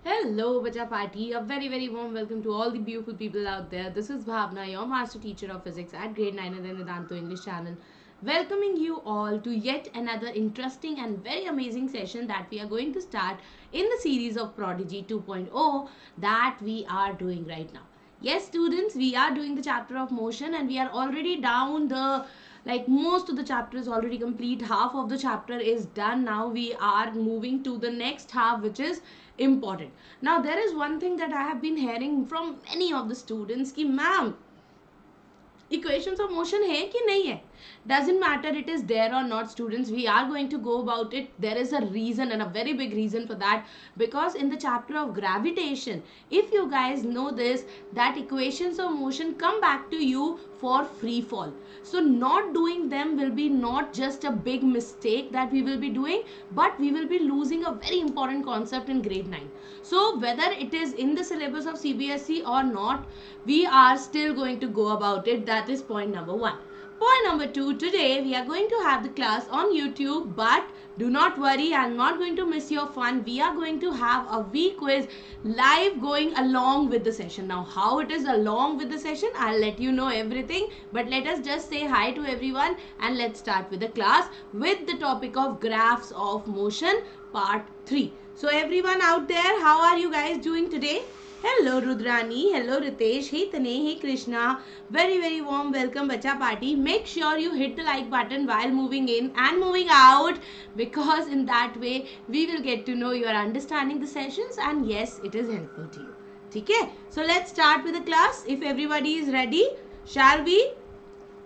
Hello, Bacha Party. A very warm welcome to all the beautiful people out there. This is Bhavna, your master teacher of physics at grade 9 and then Vedantu English channel. Welcoming you all to yet another interesting and very amazing session that we are going to start in the series of Prodigy 2.0 that we are doing right now. Yes, students, we are doing the chapter of motion and we are already down the most of the chapter is already complete. Half of the chapter is done. Now we are moving to the next half, which is important. Now there is one thing that I have been hearing from many of the students कि ma'am equations of motion है कि नहीं है. Doesn't matter it is there or not, students, we are going to go about it. There is a reason and a very big reason for that, because in the chapter of gravitation, if you guys know this, that equations of motion come back to you for free fall. So not doing them will be not just a big mistake that we will be doing, but we will be losing a very important concept in grade 9. So whether it is in the syllabus of CBSE or not, we are still going to go about it. That is point number 1. Point number 2, today we are going to have the class on YouTube, but do not worry, I'm not going to miss your fun. We are going to have a week quiz live going along with the session. Now how it is along with the session, I'll let you know everything, but let us just say hi to everyone and let's start with the class with the topic of graphs of motion part 3. So everyone out there, how are you guys doing today? Hello Rudrani, hello Ritesh, hey Tane, hey Krishna. Very warm welcome Bacha Party. Make sure you hit the like button while moving in and moving out, because in that way we will get to know you are understanding the sessions and yes, it is helpful to you. Okay? So let's start with the class. If everybody is ready, shall we?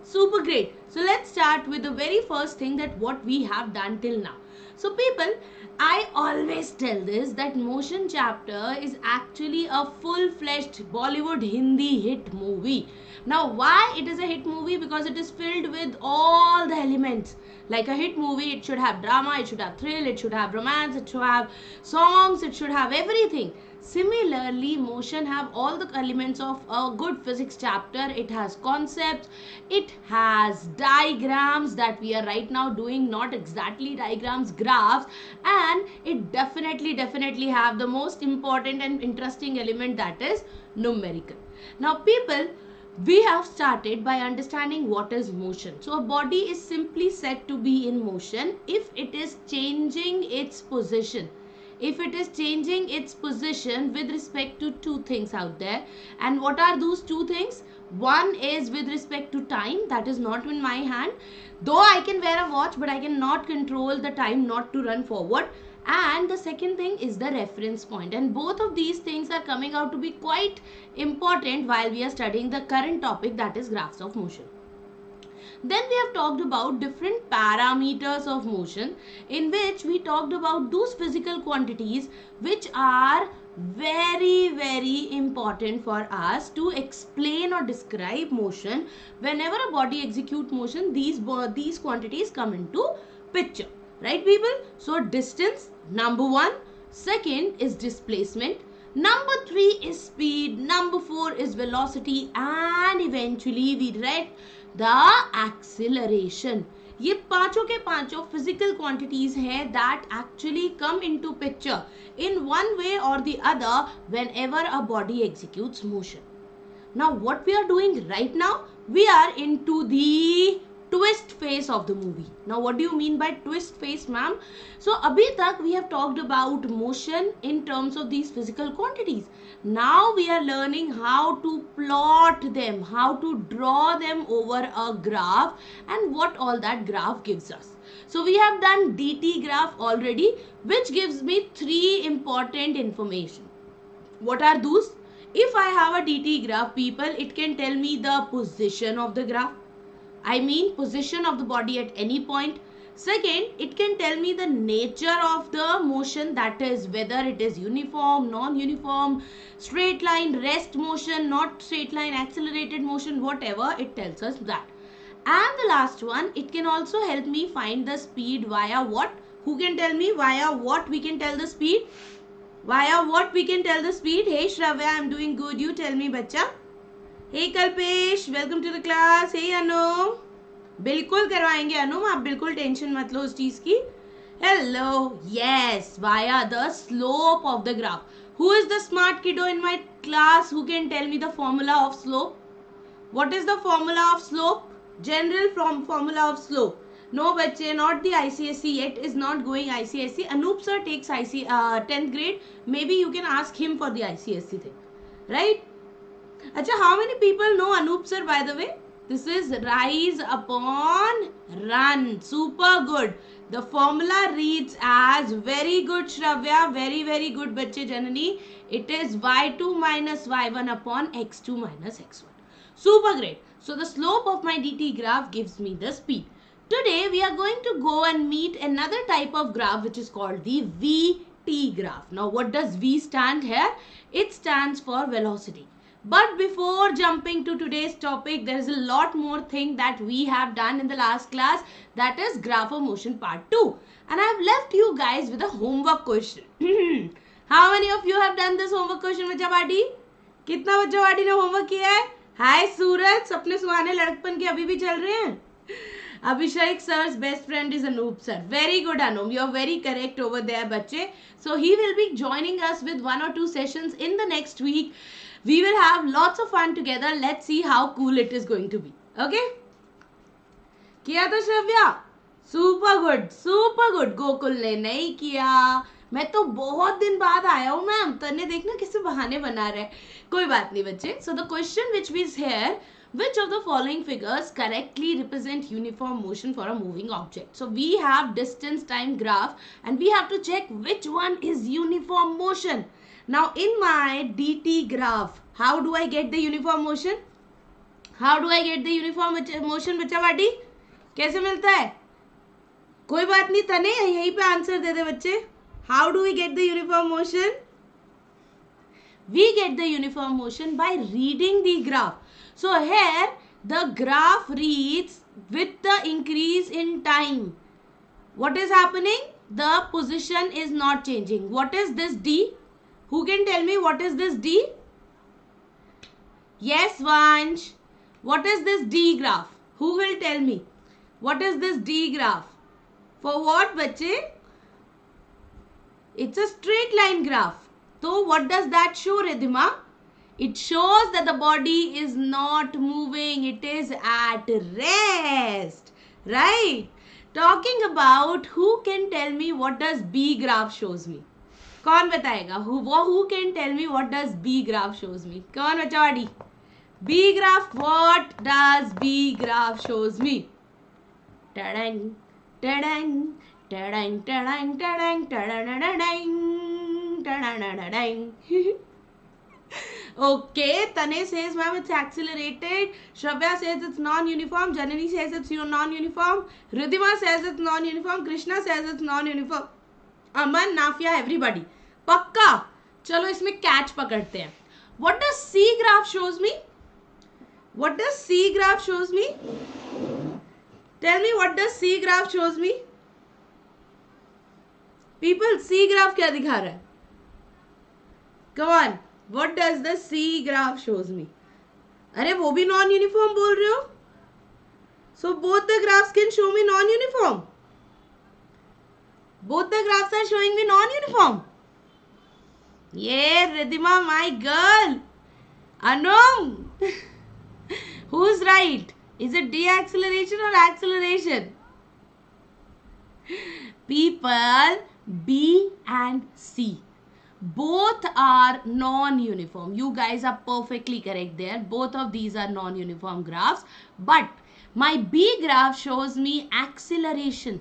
Super great. So let's start with the very first thing, that what we have done till now. So people, I always tell this, that motion chapter is actually a full-fledged Bollywood Hindi hit movie. Now why it is a hit movie? Because it is filled with all the elements. Like a hit movie, it should have drama, it should have thrill, it should have romance, it should have songs, it should have everything. Similarly, motion have all the elements of a good physics chapter. It has concepts, it has diagrams that we are right now doing, not exactly diagrams, graphs, and it definitely have the most important and interesting element, that is numerical. Now people, we have started by understanding what is motion. So a body is simply said to be in motion if it is changing its position. If it is changing its position with respect to two things out there. And what are those two things? One is with respect to time, that is not in my hand. Though I can wear a watch, but I cannot control the time not to run forward. And the second thing is the reference point. And both of these things are coming out to be quite important while we are studying the current topic, that is graphs of motion. Then we have talked about different parameters of motion, in which we talked about those physical quantities which are very important for us to explain or describe motion. Whenever a body executes motion, these quantities come into picture. Right people? So distance, number 1. Second is displacement. Number 3 is speed. Number 4 is velocity. And eventually we read the acceleration. ये पांचों के पांचों physical quantities हैं that actually come into picture in one way or the other whenever a body executes motion. Now what we are doing right now? We are into the twist phase of the movie. Now what do you mean by twist phase, ma'am? So abhi tak we have talked about motion in terms of these physical quantities. Now we are learning how to plot them, how to draw them over a graph and what all that graph gives us. So we have done DT graph already, which gives me 3 important information. What are those? If I have a DT graph, people, it can tell me the position of the graph. I mean position of the body at any point. Second, it can tell me the nature of the motion, that is whether it is uniform, non-uniform, straight line, rest motion, not straight line, accelerated motion, whatever, it tells us that. And the last one, it can also help me find the speed via what? Who can tell me via what we can tell the speed? Via what we can tell the speed? Hey Shravya, I am doing good. You tell me, bacha. Hey Kalpesh, welcome to the class. Hey Anu, बिल्कुल करवाएंगे अनु, आप बिल्कुल tension मत लो उस चीज की. Hello. Yes, via the slope of the graph. Who is the smart kiddo in my class who can tell me the formula of slope? What is the formula of slope? General formula of slope. No, bache, not the ICSE yet. Is not going ICSE. Anup sir takes 10th grade. Maybe you can ask him for the ICSE thing. Right? Acha, how many people know Anup sir, by the way? This is rise upon run. Super good. The formula reads as very good, Shravya. Very, very good, bache Janani. It is y2 minus y1 upon x2 minus x1. Super great. So the slope of my dt graph gives me the speed. Today we are going to go and meet another type of graph which is called the VT graph. Now what does V stand here? It stands for velocity. But before jumping to today's topic, there is a lot more thing that we have done in the last class, that is graph of motion part 2. And I have left you guys with a homework question. How many of you have done this homework question, बच्चा party? कितना बच्चा party ने homework किया है? हाय सूरज, सपने सुहाने लड़कपन के अभी भी चल रहे हैं? Abhishek sir's best friend is Anup sir. Very good, Anup. You are very correct over there, bache. So he will be joining us with 1 or 2 sessions in the next week. We will have lots of fun together. Let's see how cool it is going to be. Okay? किया तो Shravya? Super good. Super good. Gokul ने नहीं किया. मैं तो बहुत दिन बाद आया हूँ मैम. तन्ने देखना किसे बहाने बना रहे. कोई बात नहीं बच्चे. So the question which is here. Which of the following figures correctly represent uniform motion for a moving object? So we have distance time graph and we have to check which one is uniform motion. Now in my dt graph, how do I get the uniform motion? How do I get the uniform motion बच्चा party? कैसे मिलता है? कोई बात नहीं तने यहीं पे आंसर दे दे बच्चे. How do we get the uniform motion? We get the uniform motion by reading the graph. So here the graph reads with the increase in time. What is happening? The position is not changing. What is this D? Who can tell me what is this D? Yes, Vansh. What is this D graph? Who will tell me? What is this D graph? For what, bache? It's a straight line graph. So what does that show, Ridhima? It shows that the body is not moving. It is at rest. Right? Talking about, who can tell me what does B graph shows me? कौन बताएगा? Who can tell me what does B graph shows me? कौन बच्चा? B graph, what does B graph shows me? Ta-dang, ta-dang, ta-dang, ta-dang, ta-dang, ta-dang, ta-dang, ta-dang. Okay, Tane says, ma'am, it's accelerated. Shravya says it's non-uniform. Janani says it's non-uniform. Ridhima says it's non-uniform. Krishna says it's non-uniform. Aman, Nafia, everybody. Pakka. चलो इसमें catch पकड़ते हैं. What does C graph shows me? What does C graph shows me? Tell me what does C graph shows me? People, C graph क्या दिखा रहा है? Come on. What does the C graph shows me? अरे वो भी non-uniform बोल रहे हो? So both the graphs can show me non-uniform. Both the graphs are showing me non-uniform. Yeah, Ridhima, my girl. Anum. Who's right? Is it deceleration or acceleration? People, B and C. Both are non-uniform. You guys are perfectly correct there. Both of these are non-uniform graphs. But my B graph shows me acceleration.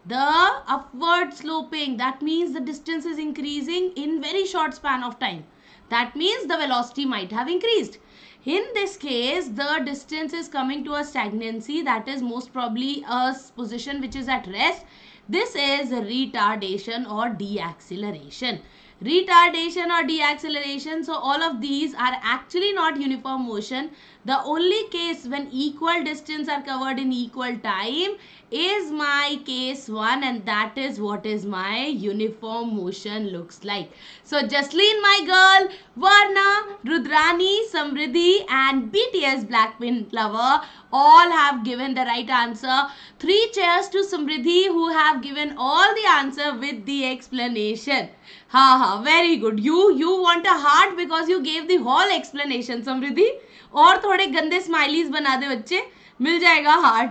The upward sloping. That means the distance is increasing in very short span of time. That means the velocity might have increased. In this case, the distance is coming to a stagnancy. That is most probably a position which is at rest. This is retardation or deacceleration. Retardation or deacceleration. So all of these are actually not uniform motion. The only case when equal distance are covered in equal time is my case 1, and that is what is my uniform motion looks like. So Jasleen, my girl, Varna, Rudrani, Samriddhi and BTS Blackpink lover all have given the right answer. 3 cheers to Samriddhi who have have given all the answer with the explanation. Ha, very good. You want a heart because you gave the whole explanation, Samriddhi. और थोड़े गंदे smileys बना दे बच्चे, मिल जाएगा heart.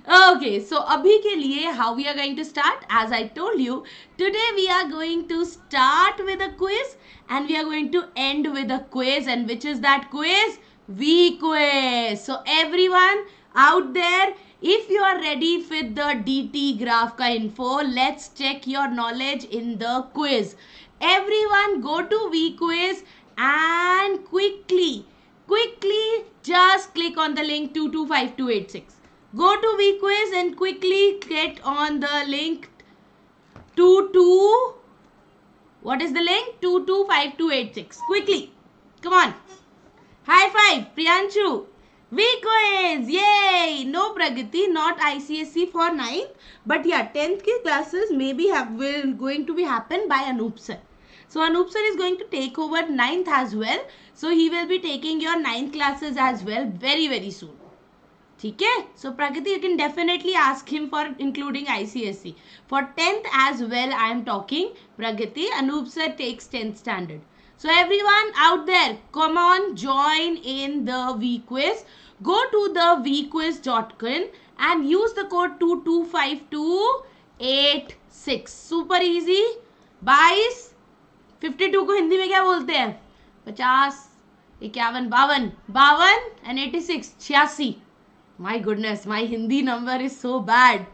Okay, so abhi ke liye how we are going to start? As I told you, today we are going to start with a quiz and we are going to end with a quiz. And which is that quiz? V quiz. So everyone out there, if you are ready with the DT graph ka info, let's check your knowledge in the quiz. Everyone go to V quiz and quickly just click on the link 225286. Go to V quiz and quickly get on the link what is the link? 225286. Quickly. Come on. High five, Priyanshu. V quiz. Yay. No Pragati, not ICSE for 9th. But yeah, 10th ki classes maybe going to be happen by Anup sir. So Anup sir is going to take over 9th as well. So he will be taking your 9th classes as well very soon. Okay? So Pragati, you can definitely ask him for including ICSE. For 10th as well, I am talking Pragati. Anup sir takes 10th standard. So everyone out there, come on, join in the V quiz. Go to the vquiz.com and use the code 225286. Super easy. 22 52 को हिंदी में क्या बोलते हैं? 50, 51, 52 and 86, 86. My goodness, my Hindi number is so bad.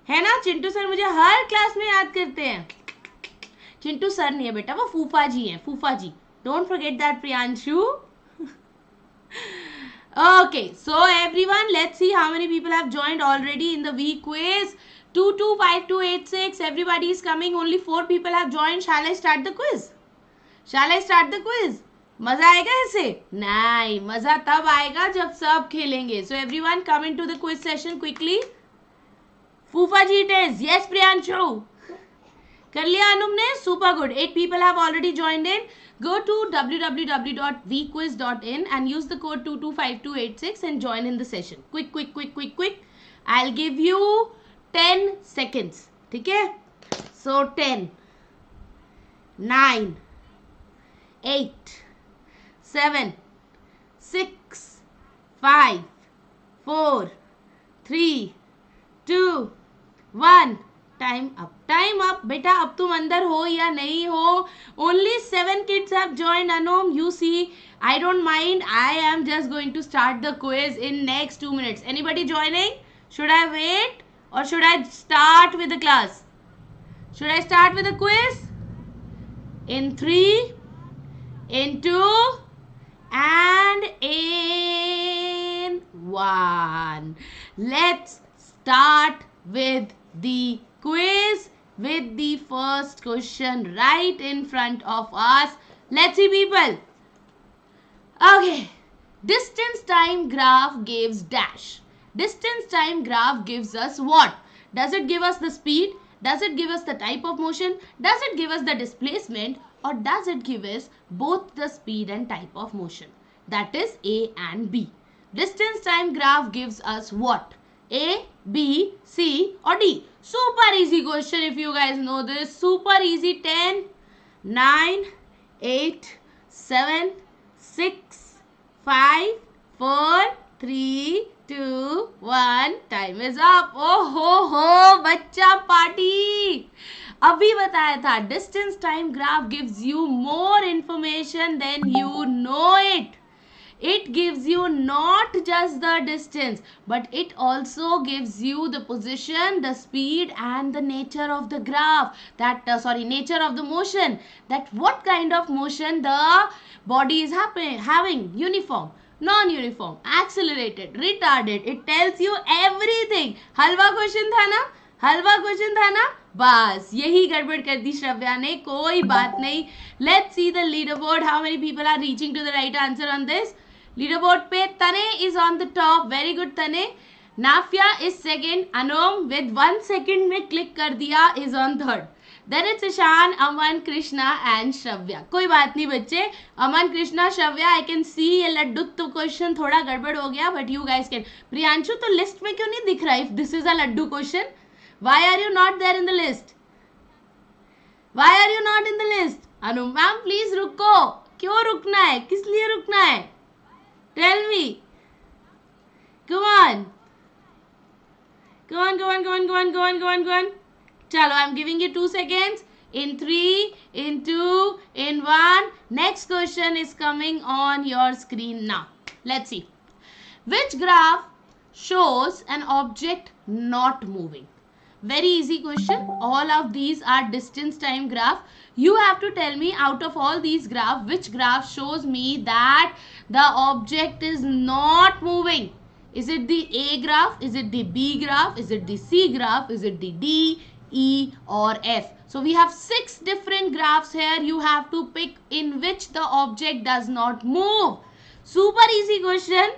है ना, Chintu sir मुझे हर class में याद करते हैं. चिंटू सर नहीं है बेटा, वो फूफा जी हैं, फूफा जी. Don't forget that, Priyanshu. Okay, so everyone, let's see how many people have joined already in the V quiz. 225286. Everybody is coming. Only 4 people have joined. Shall I start the quiz? Shall I start the quiz? मजा आएगा ऐसे? नहीं, मजा तब आएगा जब सब खेलेंगे. So everyone come into the quiz session quickly. फूफा जी it is. Yes, Priyanshu. कर लिया अनुम ने? Super good. 8 people have already joined in. Go to www.vquiz.in and use the code 225286 and join in the session. Quick. I'll give you 10 seconds. ठीक है? So 10, 9, 8, 7, 6, 5, 4, 3, 2, 1. Time up. बेटा अब तुम अंदर हो या नहीं हो? Only 7 kids have joined, Anum. You see, I don't mind. I am just going to start the quiz in next 2 minutes. Anybody joining? Should I wait or should I start with the class? Should I start with the quiz? In 3, in 2, and in 1. Let's start with the quiz with the first question right in front of us. Let's see, people. Okay. Distance time graph gives dash. Distance time graph gives us what? Does it give us the speed? Does it give us the type of motion? Does it give us the displacement? Or does it give us both the speed and type of motion? That is A and B. Distance time graph gives us what? A, B, C or D? Super easy question if you guys know this. Super easy. 10, 9, 8, 7, 6, 5, 4, 3, 2, 1. Time is up. Oh ho, बच्चा party. अभी बताया था, distance time graph gives you more information than you know it. It gives you not just the distance, but it also gives you the position, the speed and the nature of the graph. Nature of the motion. That what kind of motion the body is having. Uniform, non-uniform, accelerated, retarded. It tells you everything. Halwa question था ना? बस यही गड़बड़ कर दी श्रव्या ने. कोई बात नहीं. Let's see the leaderboard. How many people are reaching to the right answer on this? Leaderboard पे Tane is on the top. Very good Tane. Nafia is second. Anom with 1 second में click कर दिया is on third. Then it's Ishan, Aman, Krishna and Shravya. कोई बात नहीं बच्चे, Aman, Krishna, Shravya, I can see ये Laddu question थोड़ा गड़बड़ हो गया, but you guys can. Priyanshu तो लिस्ट में क्यों नहीं दिख रहा? If this is a laddu question, why are you not there in the list? Why are you not in the list? Anu ma'am please रुको, क्यों रुकना है, किस लिए रुकना है? Tell me. Come on. Go on. Chalo, I'm giving you 2 seconds. In 3, in 2, in 1. Next question is coming on your screen now. Let's see. Which graph shows an object not moving? Very easy question. All of these are distance time graph. You have to tell me out of all these graphs, which graph shows me that the object is not moving. Is it the A graph? Is it the B graph? Is it the C graph? Is it the D, E or F? So we have 6 different graphs here. You have to pick in which the object does not move. Super easy question.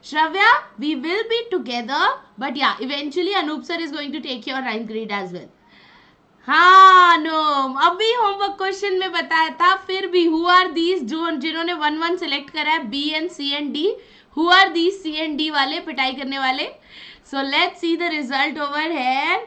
Shravya, we will be together, but yeah, eventually Anup sir is going to take your 9th grade as well. हाँ no, अभी homework question में बताया था, फिर भी who are these जिन्होंने 1-1 select करा है, B and C and D, who are these C and D वाले पिटाई करने वाले? So let's see the result over here.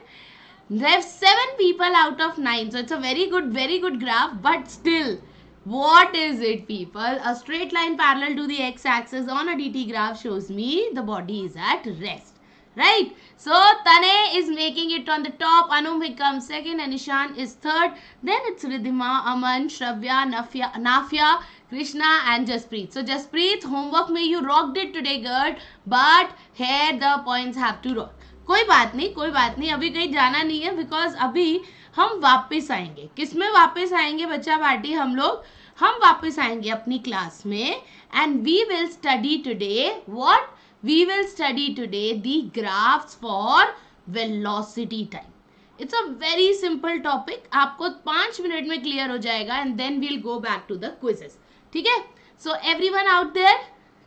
There are 7 people out of 9, so it's a very good graph, but still, what is it, people? A straight line parallel to the x-axis on a DT graph shows me the body is at rest. Right? So, Tane is making it on the top. Anum becomes second and Ishan is third. Then it's Ridhima, Aman, Shravya, Nafia, Krishna and Jaspreet. So, Jaspreet, homework में you rocked it today, girl. But here the points have to rock. कोई बात नहीं, अभी कहीं जाना नहीं है, because अभी हम वापस आएंगे. किसमें वापस आएंगे बच्चा पार्टी हम लोग? हम वापस आएंगे अपनी क्लास में and we will study today what? We will study today the graphs for velocity time. It's a very simple topic. आपको 5 मिनट में clear हो जाएगा and then we'll go back to the quizzes. ठीक है? So everyone out there,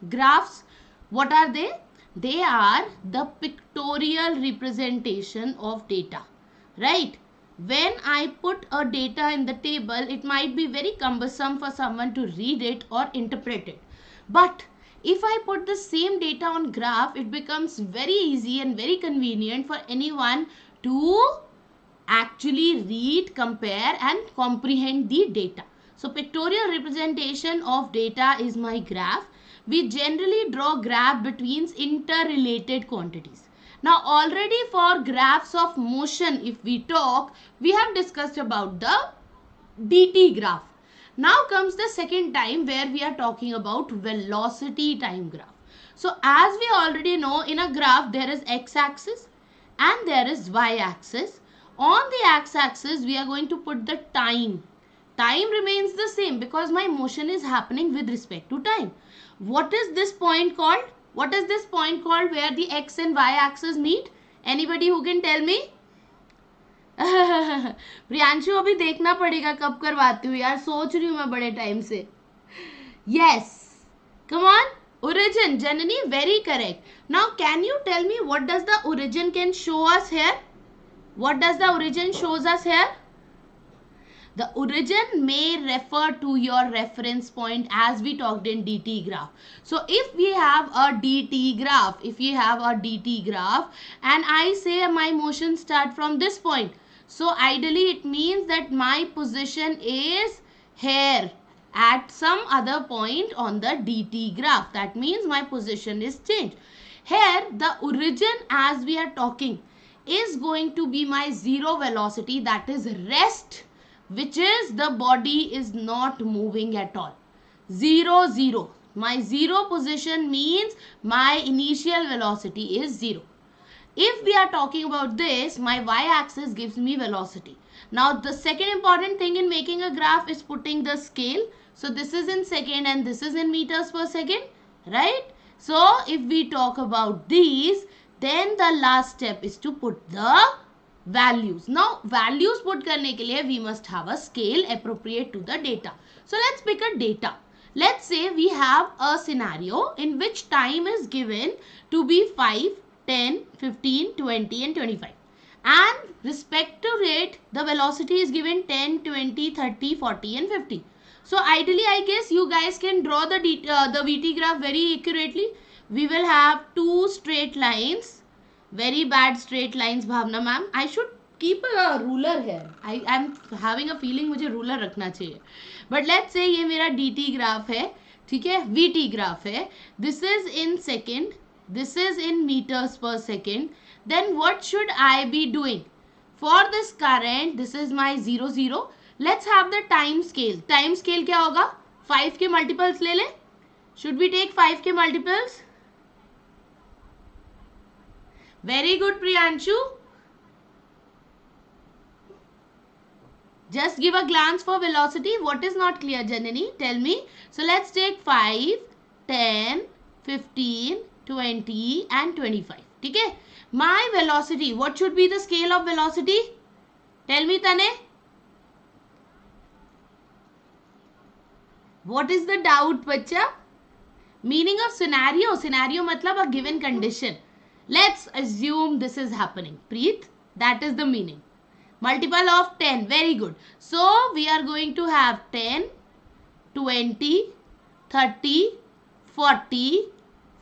graphs, what are they? They are the pictorial representation of data. Right? When I put a data in the table, it might be very cumbersome for someone to read it or interpret it. But if I put the same data on graph, it becomes very easy and very convenient for anyone to actually read, compare and comprehend the data. So pictorial representation of data is my graph. We generally draw graph between interrelated quantities. Now already for graphs of motion, if we talk, we have discussed about the DT graph. Now comes the second time where we are talking about velocity time graph. So as we already know, in a graph there is x-axis and there is y-axis. On the x-axis we are going to put the time. Time remains the same because my motion is happening with respect to time. What is this point called? What is this point called where the x and y-axis meet? Anybody who can tell me? Priyanshu अभी देखना पड़ेगा कब करवाती हूँ यार, सोच रही हूँ मैं बड़े टाइम से. Yes, come on, origin, Janani, very correct. Now can you tell me what does the origin can show us here? What does the origin shows us here? The origin may refer to your reference point as we talked in DT graph. So if we have a DT graph, and I say my motion start from this point. So ideally it means that my position is here at some other point on the DT graph. That means my position is changed. Here the origin as we are talking is going to be my zero velocity, that is rest, which is the body is not moving at all. 0, 0. My zero position means my initial velocity is 0. If we are talking about this, my y-axis gives me velocity. Now the second important thing in making a graph is putting the scale. So this is in second and this is in meters per second, right? So if we talk about these, then the last step is to put the values. Now values put karne ke liye we must have a scale appropriate to the data. So let's pick a data. Let's say we have a scenario in which time is given to be 5, 10, 15, 20 and 25. and respect to rate the velocity is given 10, 20, 30, 40 and 50. So ideally I guess you guys can draw the VT graph very accurately. We will have two straight lines, very bad straight lines Bhavna ma'am. I should keep a ruler here. I am having a feeling मुझे ruler रखना चाहिए. But let's say ये मेरा DT graph है, ठीक है, VT graph है. This is in second, this is in meters per second. Then what should I be doing? For this current, this is my 0, 0. Let's have the time scale. Time scale क्या होगा? 5 के multiples ले ले. Should we take 5 के multiples? Very good Priyanshu. Just give a glance for velocity. What is not clear, Janani? Tell me. So let's take 5, 10, 15, 20 and 25. ठीक है? My velocity. What should be the scale of velocity? Tell me, Tane. What is the doubt, bacha? Meaning of scenario. Scenario matlab a given condition. Let's assume this is happening. Preet, that is the meaning. Multiple of 10. Very good. So, we are going to have 10, 20, 30, 40,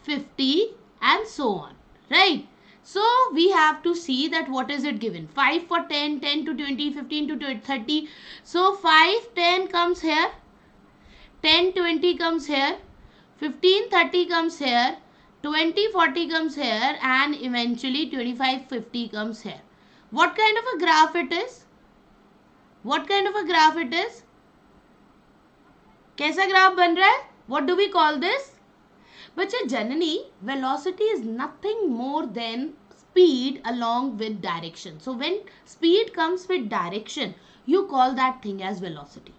50 and so on. Right? So, we have to see that what is it given. 5 for 10, 10 to 20, 15 to 30. So, 5, 10 comes here. 10, 20 comes here. 15, 30 comes here. 20, 40 comes here. And eventually 25, 50 comes here. What kind of a graph it is? What kind of a graph it is? कैसा graph बन रहा है? What do we call this? Bacha Janani, velocity is nothing more than speed along with direction. So when speed comes with direction, you call that thing as velocity.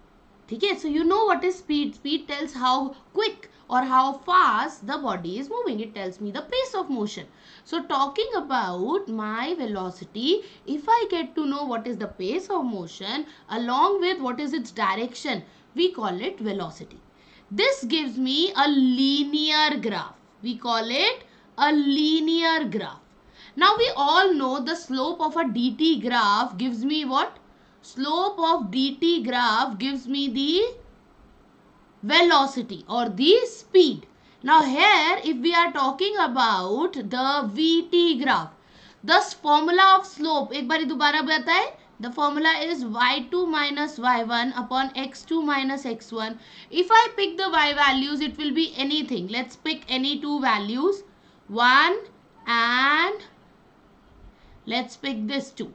Okay, so you know what is speed. Speed tells how quick or how fast the body is moving. It tells me the pace of motion. So talking about my velocity, if I get to know what is the pace of motion along with what is its direction, we call it velocity. This gives me a linear graph. We call it a linear graph. Now we all know the slope of a dt graph gives me what? Slope of dt graph gives me the velocity or the speed. Now here if we are talking about the VT graph, the formula of slope, एक बारी दोबारा बताए. The formula is y2 minus y1 upon x2 minus x1. If I pick the y values, it will be anything. Let's pick any two values. 1 and let's pick this 2.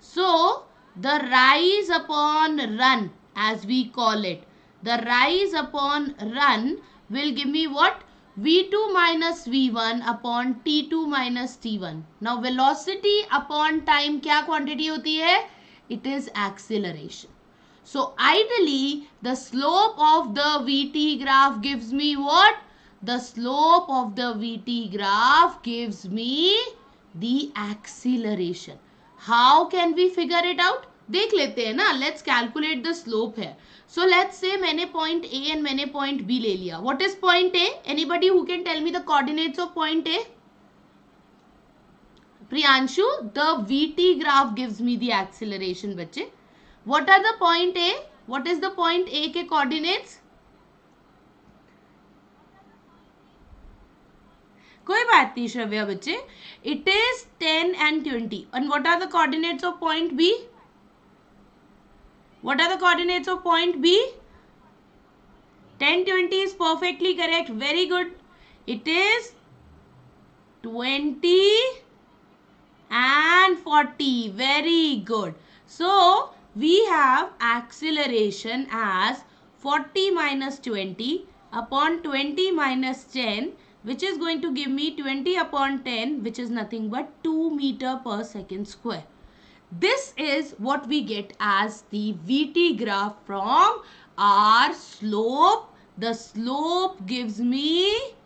So, the rise upon run, as we call it, the rise upon run will give me what? V2 minus V1 upon T2 minus T1. Now, velocity upon time क्या quantity होती है? It is acceleration. So, ideally, the slope of the VT graph gives me what? The slope of the VT graph gives me the acceleration. How can we figure it out? देख लेते हैं ना. Let's calculate the slope here. So let's say मैंने point A and मैंने point B ले लिया. What is point A? Anybody who can tell me the coordinates of point A? Priyanshu, the VT graph gives me the acceleration बच्चे. What are the point A? What is the point A के coordinates? कोई बात नहीं श्रव्या बच्चे. It is 10 and 20. And what are the coordinates of point B? What are the coordinates of point B? 10, 20 is perfectly correct. Very good. It is 20 and 40. Very good. So, we have acceleration as 40 minus 20 upon 20 minus 10, which is going to give me 20 upon 10, which is nothing but 2 meter per second square. This is what we get as the VT graph from our slope. The slope gives me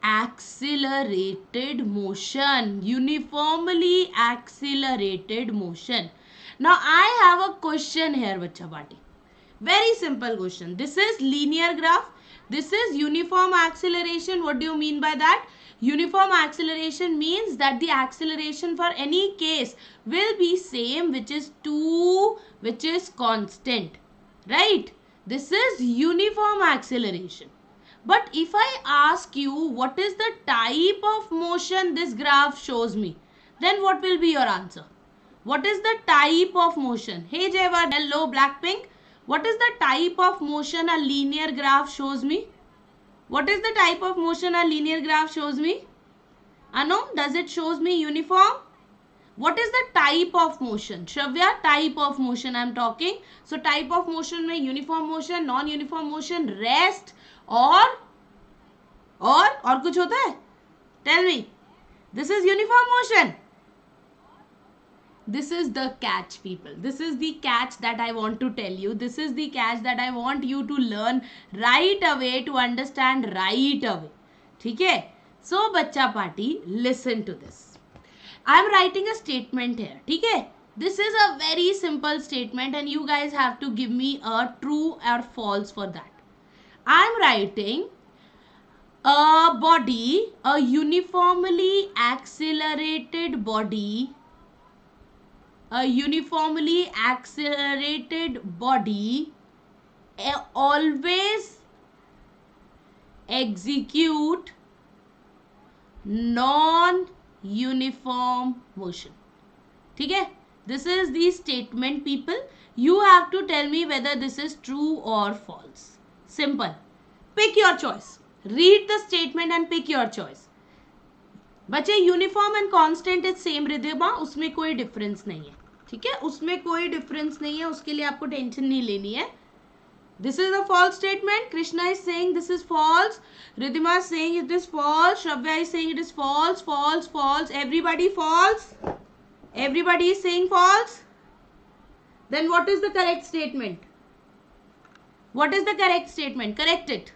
accelerated motion, uniformly accelerated motion. Now I have a question here, Bacha Bati. Very simple question. This is linear graph. This is uniform acceleration. What do you mean by that? Uniform acceleration means that the acceleration for any case will be same, which is 2, which is constant. Right? This is uniform acceleration. But if I ask you what is the type of motion this graph shows me, then what will be your answer? What is the type of motion? Hey Jayaward, hello Blackpink. What is the type of motion a linear graph shows me? What is the type of motion a linear graph shows me? Anum, does it shows me uniform? What is the type of motion? Shravya, type of motion I am talking. So type of motion में uniform motion, non-uniform motion, rest और कुछ होता है? Tell me. This is uniform motion. This is the catch, people. This is the catch that I want to tell you. This is the catch that I want you to learn right away, to understand right away. ठीक है? So बच्चा party, listen to this. I am writing a statement here. ठीक है? This is a very simple statement and you guys have to give me a true or false for that. I am writing a body, a uniformly accelerated body, always execute non-uniform motion. ठीक है? This is the statement, people. You have to tell me whether this is true or false. Simple. Pick your choice. Read the statement and pick your choice. बच्चे uniform and constant is same रिदमा, उसमें कोई difference नहीं है. ठीक है, उसमें कोई डिफरेंस नहीं है, उसके लिए आपको टेंशन नहीं लेनी है. This is a false statement. Krishna is saying this is false. Ridhima is saying it is false. Shravya is saying it is false, false, false. Everybody false. Everybody is saying false. Then what is the correct statement? What is the correct statement? Correct it.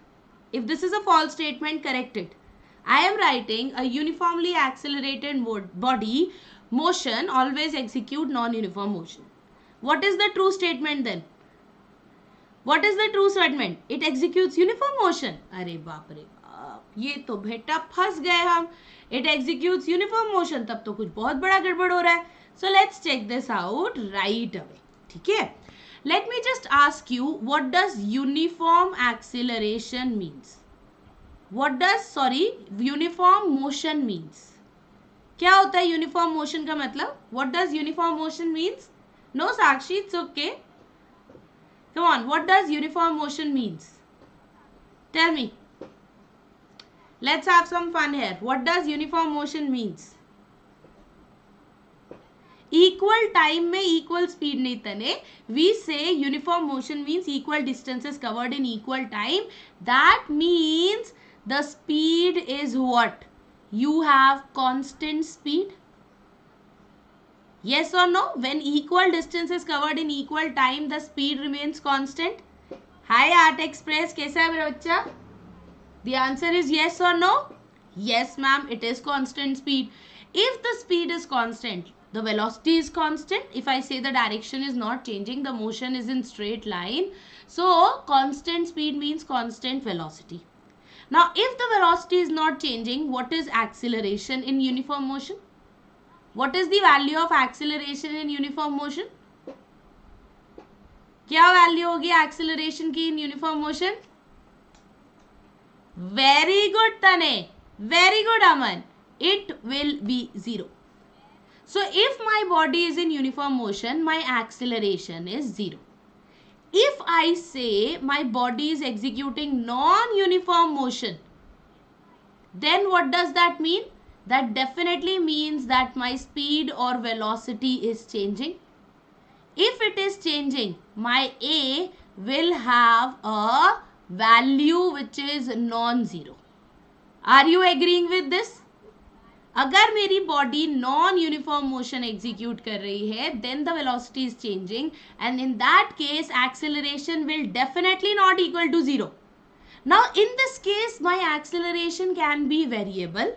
If this is a false statement, correct it. I am writing a uniformly accelerated body motion always execute non-uniform motion. What is the true statement then? What is the true statement? It executes uniform motion. अरे बाप रे बाप, ये तो बेटा फंस गए हम. It executes uniform motion. तब तो कुछ बहुत बड़ा गड़बड़ हो रहा है. So let's check this out right away. ठीक है? Let me just ask you, what does uniform acceleration means? What does uniform motion means? क्या होता है uniform motion का मतलब? What does uniform motion means? No Sakshi, it's okay. Come on, what does uniform motion means? Tell me. Let's have some fun here. What does uniform motion means? Equal time में equal speed नहीं तने. We say uniform motion means equal distances covered in equal time. That means the speed is what? You have constant speed. Yes or no? When equal distance is covered in equal time, the speed remains constant. Hi Art Express, कैसा है मेरा बच्चा? The answer is yes or no? Yes ma'am, it is constant speed. If the speed is constant, the velocity is constant. If I say the direction is not changing, the motion is in straight line. So constant speed means constant velocity. Now if the velocity is not changing, what is acceleration in uniform motion? What is the value of acceleration in uniform motion? क्या value होगी acceleration की in uniform motion? Very good Tane. Very good Aman. It will be 0. So if my body is in uniform motion, my acceleration is 0. If I say my body is executing non-uniform motion, then what does that mean? That definitely means that my speed or velocity is changing. If it is changing, my A will have a value which is non-zero. Are you agreeing with this? अगर मेरी body non-uniform motion execute कर रही है, then the velocity is changing, and in that case acceleration will definitely not equal to 0. Now in this case my acceleration can be variable.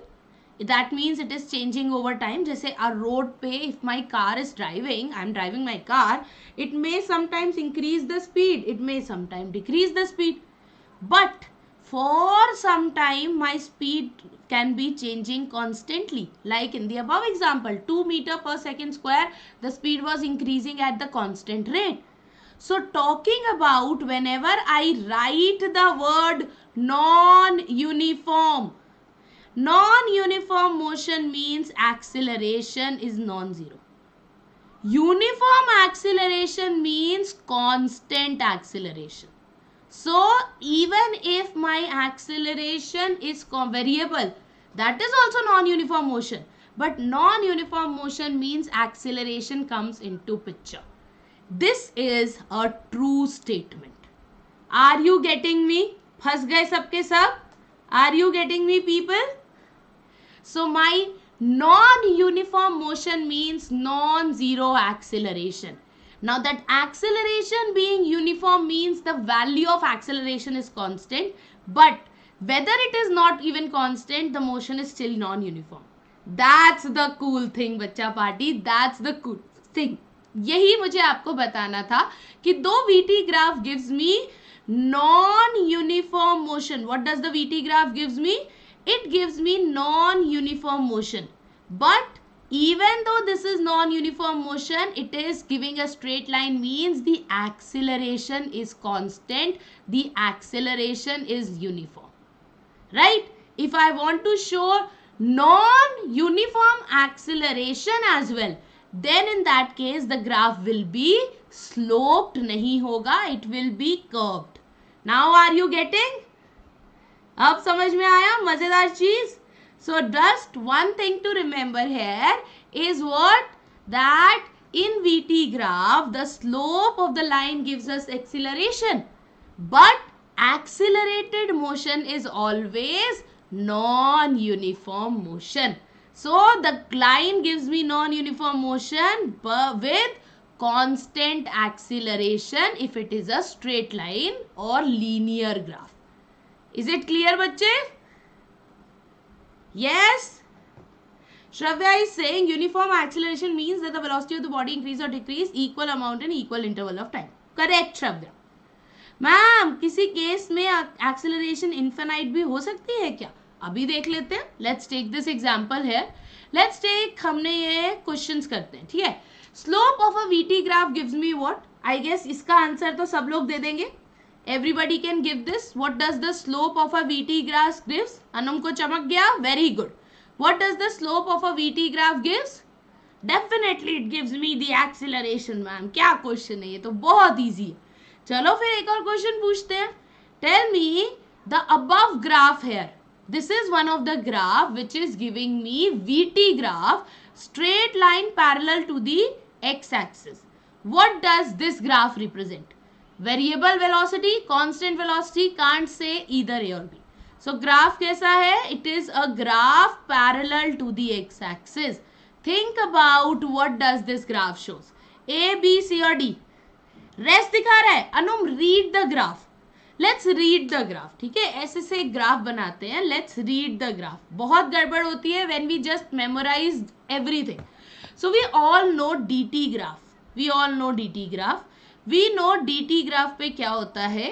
that means it is changing over time. जैसे a road पे if my car is driving, I am driving my car, it may sometimes increase the speed, it may sometimes decrease the speed, but for some time my speed can be changing constantly. Like in the above example, 2 meter per second square, the speed was increasing at the constant rate. So talking about whenever I write the word non-uniform, non-uniform motion means acceleration is non-zero. Uniform acceleration means constant acceleration. So even if my acceleration is variable, that is also non-uniform motion. But non-uniform motion means acceleration comes into picture. This is a true statement. Are you getting me? फंस गए सबके सब? Are you getting me, people? So my non-uniform motion means non-zero acceleration. Now that acceleration being uniform means the value of acceleration is constant, but whether it is not even constant, the motion is still non-uniform. That's the cool thing, बच्चा party. That's the cool thing. यही मुझे आपको बताना था कि दो VT graph gives me non-uniform motion. What does the VT graph gives me? It gives me non-uniform motion. But even though this is non-uniform motion, it is giving a straight line means the acceleration is constant. The acceleration is uniform. Right? If I want to show non-uniform acceleration as well, then in that case the graph will be sloped, nahi hoga, it will be curved. Now are you getting? अब समझ में आया मजेदार चीज? So just one thing to remember here is what? That in VT graph the slope of the line gives us acceleration, but accelerated motion is always non-uniform motion. So the line gives me non-uniform motion with constant acceleration if it is a straight line or linear graph. Is it clear, बच्चे? Yes. Shravya is saying uniform acceleration means that the velocity of the body increase or decrease equal amount in equal interval of time. Correct, Shravya. Ma'am किसी case में acceleration infinite भी हो सकती है क्या? अभी देख लेते हैं. Let's take this example here. Let's take, हमने ये क्वेश्चंस करते हैं, ठीक है. Slope of a VT graph gives me what? I guess इसका आंसर तो सब लोग दे देंगे. Everybody can give this. What does the slope of a VT graph gives? Anum को चमक गया. Very good. What does the slope of a VT graph gives? Definitely it gives me the acceleration. Ma'am क्या question है ये, तो बहुत easy है. चलो फिर एक और क्वेश्चन पूछते हैं. Tell me the above graph here. This is one of the graph which is giving me VT graph, straight line parallel to the x-axis. What does this graph represent? Variable velocity, constant velocity, can't say either A or B. So graph कैसा है? It is a graph parallel to the x-axis. Think about what does this graph shows. A, B, C or D? Rest दिखा रहा है. Anum, read the graph. Let's read the graph. ठीक है, ऐसे से एक ग्राफ बनाते हैं. Let's read the graph. बहुत गड़बड़ होती है when we just memorize everything. So we all know DT graph. We all know DT graph. We know DT graph पे क्या होता है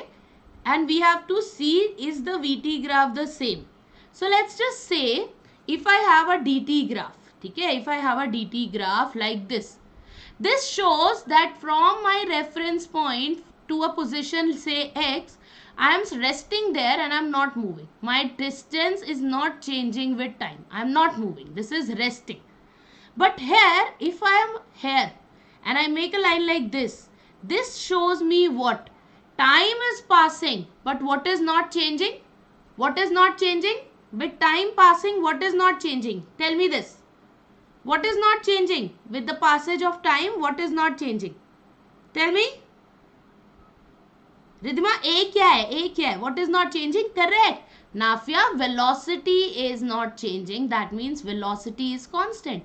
and we have to see is the VT graph the same. So let's just say if I have a DT graph. ठीक है, if I have a DT graph like this. This shows that from my reference point to a position say x, I am resting there and I am not moving. My distance is not changing with time. I am not moving. This is resting. But here, if I am here and I make a line like this, this shows me what? Time is passing, but what is not changing? What is not changing? With time passing, what is not changing? Tell me this. What is not changing? With the passage of time, what is not changing? Tell me. Riddhima, A क्या है? A क्या है? What is not changing? Correct. Nafia, velocity is not changing. That means velocity is constant.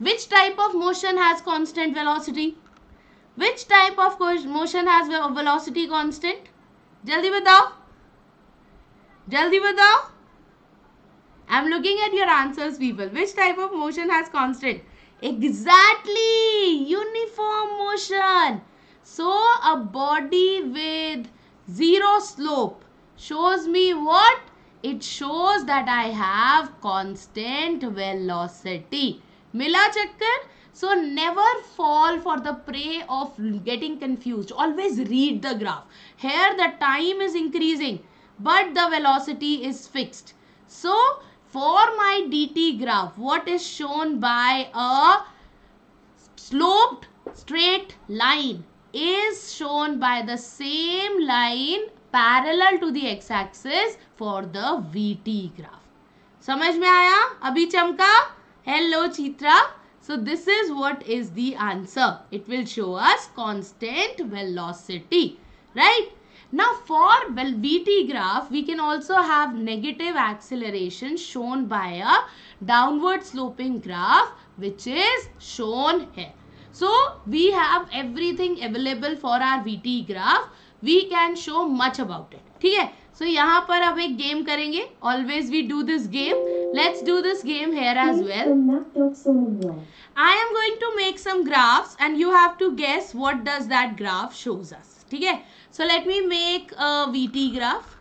Which type of motion has constant velocity? Which type of motion has velocity constant? जल्दी बताओ, जल्दी बताओ. I'm looking at your answers, people. Which type of motion has constant? Exactly, uniform motion. So a body with zero slope shows me what? It shows that I have constant velocity. Mila chakkar? So never fall for the prey of getting confused. Always read the graph. Here the time is increasing, but the velocity is fixed. So for my dt graph, what is shown by a sloped straight line is shown by the same line parallel to the x-axis for the vt graph. समझ में आया? अभी चमका? Hello Chitra. So this is what is the answer. It will show us constant velocity, right? Now for VT graph, we can also have negative acceleration shown by a downward sloping graph, which is shown here. So we have everything available for our VT graph. We can show much about it. ठीक है? So यहाँ पर अब एक game करेंगे. Always we do this game. Let's do this game here as well. I am going to make some graphs and you have to guess what does that graph shows us. ठीक है? So let me make a VT graph.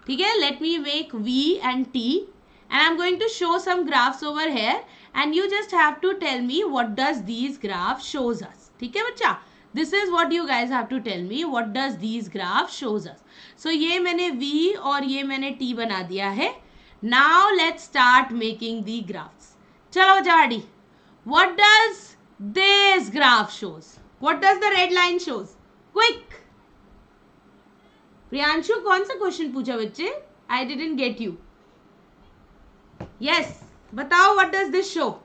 ठीक है? Let me make V and T and I'm going to show some graphs over here and you just have to tell me what does these graphs shows us. ठीक है बच्चा? This is what you guys have to tell me. What does these graphs shows us? So ये मैंने V और ये मैंने T बना दिया है. Now let's start making the graphs. चलो जाडी. What does this graph shows? What does the red line shows? Quick. Priyanshu कौन सा क्वेश्चन पूछा बच्चे? I didn't get you. Yes. बताओ what does this show?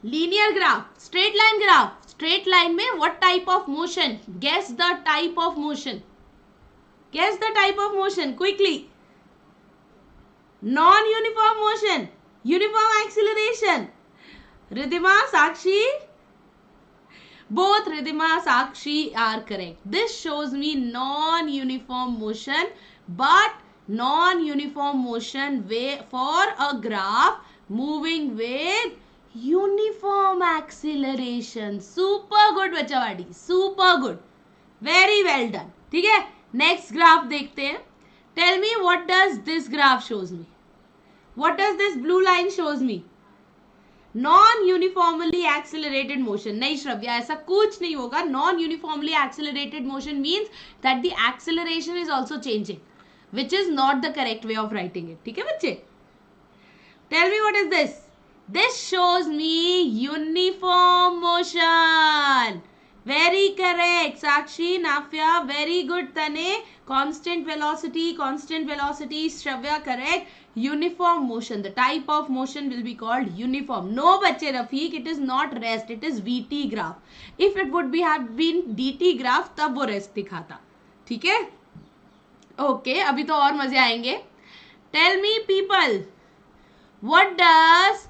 Linear graph, straight line graph. Straight line में what type of motion? Guess the type of motion. Guess the type of motion quickly. Non-uniform motion. Uniform acceleration. Ridhima, Sakshi. Both Ridhima, Sakshi are correct. This shows me non-uniform motion, but non-uniform motion for a graph moving with uniform acceleration. Super good बच्चावाड़ी, super good, very well done. ठीक है, next graph देखते हैं. Tell me what does this graph shows me? What does this blue line shows me? Non-uniformly accelerated motion. नहीं श्रव्या, ऐसा कुछ नहीं होगा. Non-uniformly accelerated motion means that the acceleration is also changing, which is not the correct way of writing it. ठीक है बच्चे? Tell me what is this? This shows me uniform motion. Very correct. Sakshi, Nafya, very good. Tane, constant velocity, Shravya, correct. Uniform motion. The type of motion will be called uniform. No, bache Rafiq, it is not rest. It is VT graph. If it would have been DT graph, तब वो rest दिखाता. ठीक है? Okay, अभी तो और मजे आएंगे. Tell me people, what does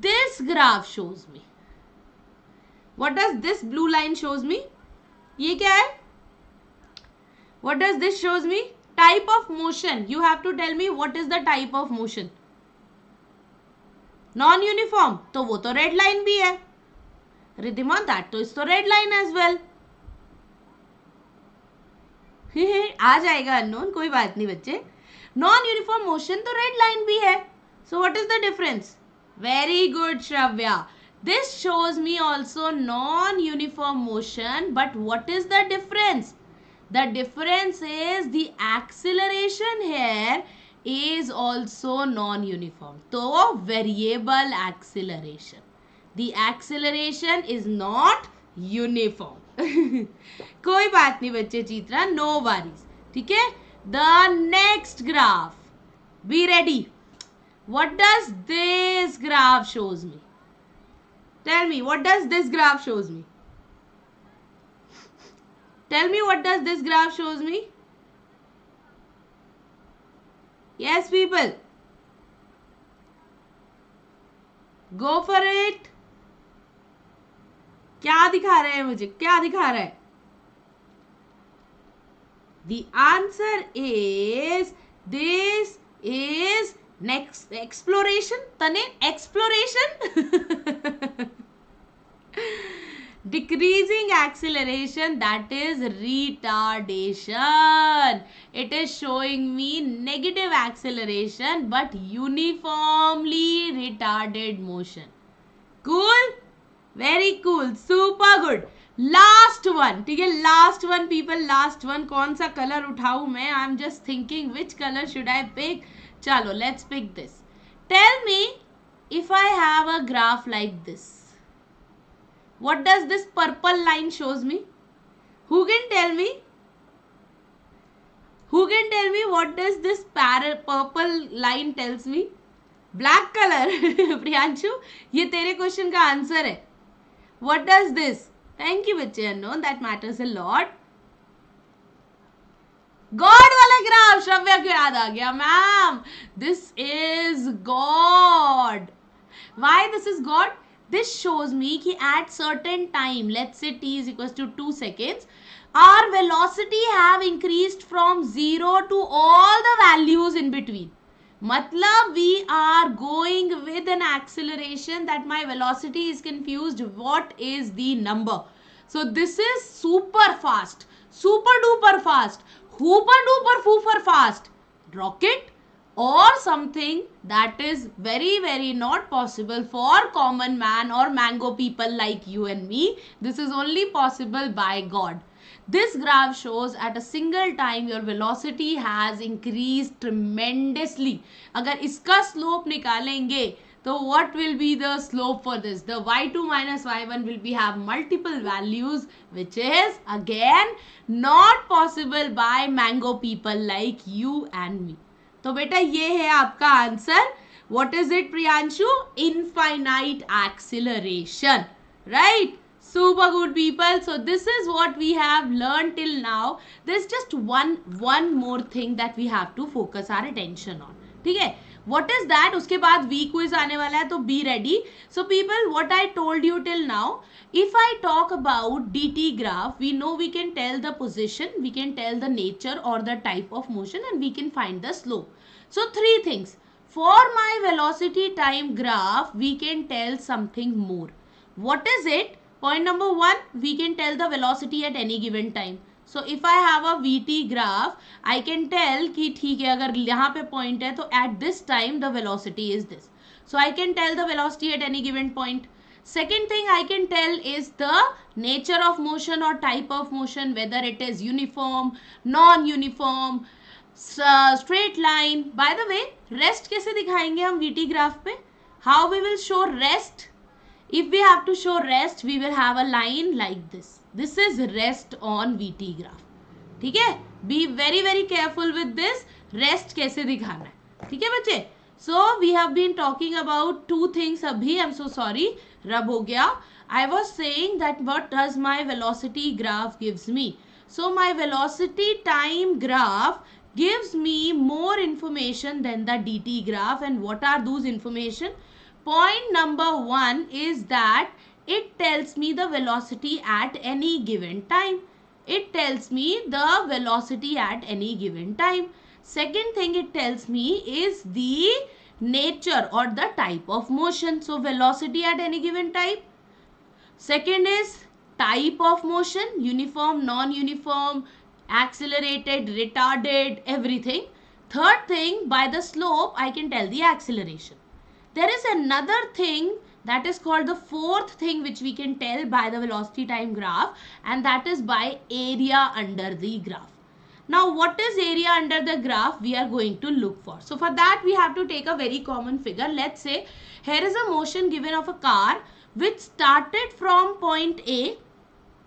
this graph shows me? What does this blue line shows me? ये क्या है? What does this shows me? Type of motion. You have to tell me what is the type of motion. Non-uniform. तो वो तो red line भी है. Ridhima, that तो is तो red line as well. आ जाएगा unknown, कोई बात नहीं बच्चे. Non-uniform motion तो red line भी है. So what is the difference? Very good, Shravya. This shows me also non-uniform motion, but what is the difference? The difference is the acceleration here is also non-uniform. So variable acceleration. The acceleration is not uniform. कोई बात नहीं बच्चे Chitra, no worries. ठीक है? The next graph. Be ready. What does this graph shows me? Tell me, what does this graph shows me? Tell me what does this graph shows me? Yes, people. Go for it. क्या दिखा रहा है मुझे? क्या दिखा रहा है? The answer is this is next exploration. Tane exploration. Decreasing acceleration, that is retardation. It is showing me negative acceleration but uniformly retarded motion. Cool, very cool, super good. Last one, ठीक है, last one people, last one. कौन सा colour उठाऊं मैं? I am just thinking which color should I pick. चलो let's pick this. Tell me, if I have a graph like this, what does this purple line shows me? Who can tell me? Who can tell me what does this purple line tells me? Black color. Priyanshu, ये तेरे question का answer है. What does this? Thank you बच्चे, unknown, that matters a lot. God वाला graph, Shravya को याद आ गया ma'am. This is God. Why this is God? This shows me कि at certain time, let's say t is equals to 2 seconds, our velocity have increased from 0 to all the values in between. Matlab we are going with an acceleration that my velocity is confused. What is the number? So this is super fast, super duper fast, hooper duper fooper fast rocket, or something that is very very not possible for common man or mango people like you and me. This is only possible by God. This graph shows at a single time your velocity has increased tremendously. अगर इसका slope निकालेंगे तो what will be the slope for this? The y2 minus y1 will be have multiple values, which is again not possible by mango people like you and me. तो बेटा ये है आपका answer. What is it Priyanshu? Infinite acceleration, right? Super good people. So this is what we have learned till now. There's just one more thing that we have to focus our attention on. ठीक है? What is that? उसके बाद V quiz आने वाला है, तो be ready. So people, what I told you till now, if I talk about dt graph, we know we can tell the position, we can tell the nature or the type of motion, and we can find the slope. So three things. For my velocity time graph, we can tell something more. What is it? Point number one, we can tell the velocity at any given time. So if I have a VT graph, I can tell कि ठीक है, अगर यहाँ पे point है तो at this time the velocity is this. So I can tell the velocity at any given point. Second thing I can tell is the nature of motion or type of motion, whether it is uniform, non-uniform, straight line. By the way, rest कैसे दिखाएंगे हम VT graph पे? How we will show rest? If we have to show rest, we will have a line like this. This is rest on VT graph. ठीक है? Be very very careful with this. Rest कैसे दिखाना है? ठीक है बच्चे? So we have been talking about two things अभी. I'm so sorry. रब हो गया. I was saying that what does my velocity graph gives me. So my velocity time graph gives me more information than the dt graph. And what are those information? Point number one is that it tells me the velocity at any given time. It tells me the velocity at any given time. Second thing it tells me is the nature or the type of motion. So velocity at any given time. Second is type of motion, uniform, non-uniform, accelerated, retarded, everything. Third thing, by the slope, I can tell the acceleration. There is another thing that is called the fourth thing which we can tell by the velocity time graph, and that is by area under the graph. Now what is area under the graph we are going to look for. So for that we have to take a very common figure. Let's say here is a motion given of a car which started from point A,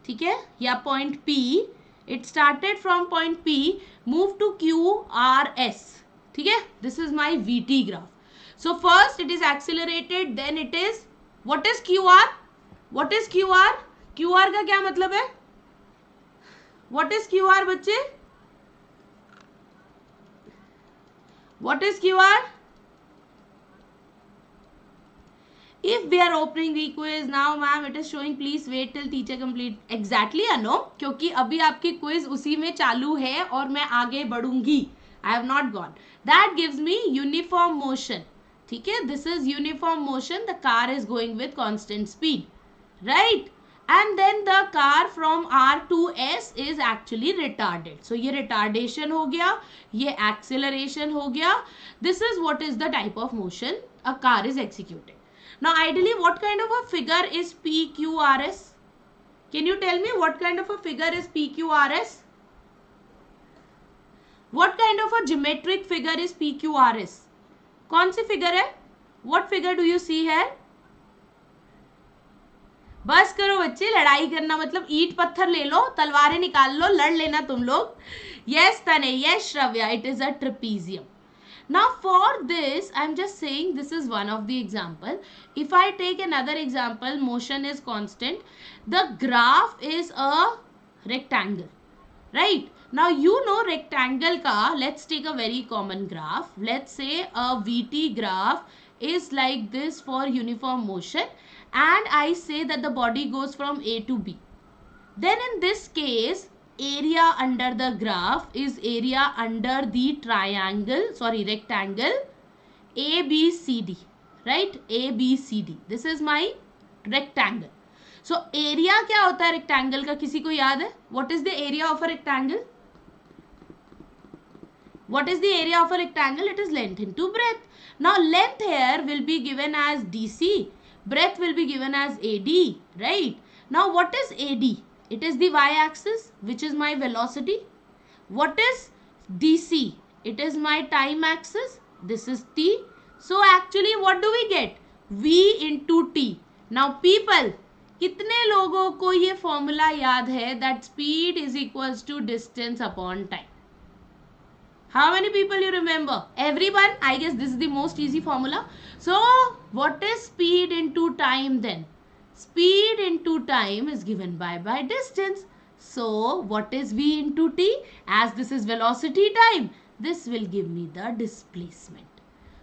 ठीक है, या point P. It started from point P, moved to QRS, ठीक है. This is my VT graph. So first it is accelerated, then it is, what is QR? What is QR? QR का क्या मतलब है? What is QR बच्चे? What is QR? If we are opening the quiz now, ma'am, it is showing please wait till teacher complete. Exactly, Anu, क्योंकि अभी आपकी quiz उसी में चालू है और मैं आगे बढ़ूंगी. I have not gone. That gives me uniform motion. ठीक है, this is uniform motion. The car is going with constant speed, right? And then the car from R to S is actually retarded. So ये retardation हो गया, ये acceleration हो गया. This is what is the type of motion a car is executing. Now ideally what kind of a figure is PQRS? Can you tell me what kind of a figure is PQRS? What kind of a geometric figure is PQRS? कौन सी figure है? What figure do you see here? बस करो बच्चे, लड़ाई करना मतलब ईट पत्थर ले लो, तलवारें निकाल लो, लड़ लेना तुम लोग. Yes Tane, yes Shravya, it is a trapezium. Now for this, I am just saying this is one of the example. If I take another example, motion is constant. The graph is a rectangle, right? Now you know rectangle ka, let's take a very common graph. Let's say a VT graph is like this for uniform motion. And I say that the body goes from A to B. Then in this case, area under the graph is area under the rectangle ABCD, right? ABCD. This is my rectangle. So area क्या होता है rectangle का, किसी को याद है? What is the area of a rectangle? What is the area of a rectangle? It is length into breadth. Now length here will be given as DC. Breadth will be given as AD, right? Now what is AD? It is the y-axis, which is my velocity. What is DC? It is my time axis. This is T. So actually what do we get? V into T. Now people, कितने लोगों को ये formula याद है that speed is equals to distance upon time? How many people you remember? Everyone? I guess this is the most easy formula. So, what is speed into time then? Speed into time is given by distance. So, what is V into T? As this is velocity time, this will give me the displacement.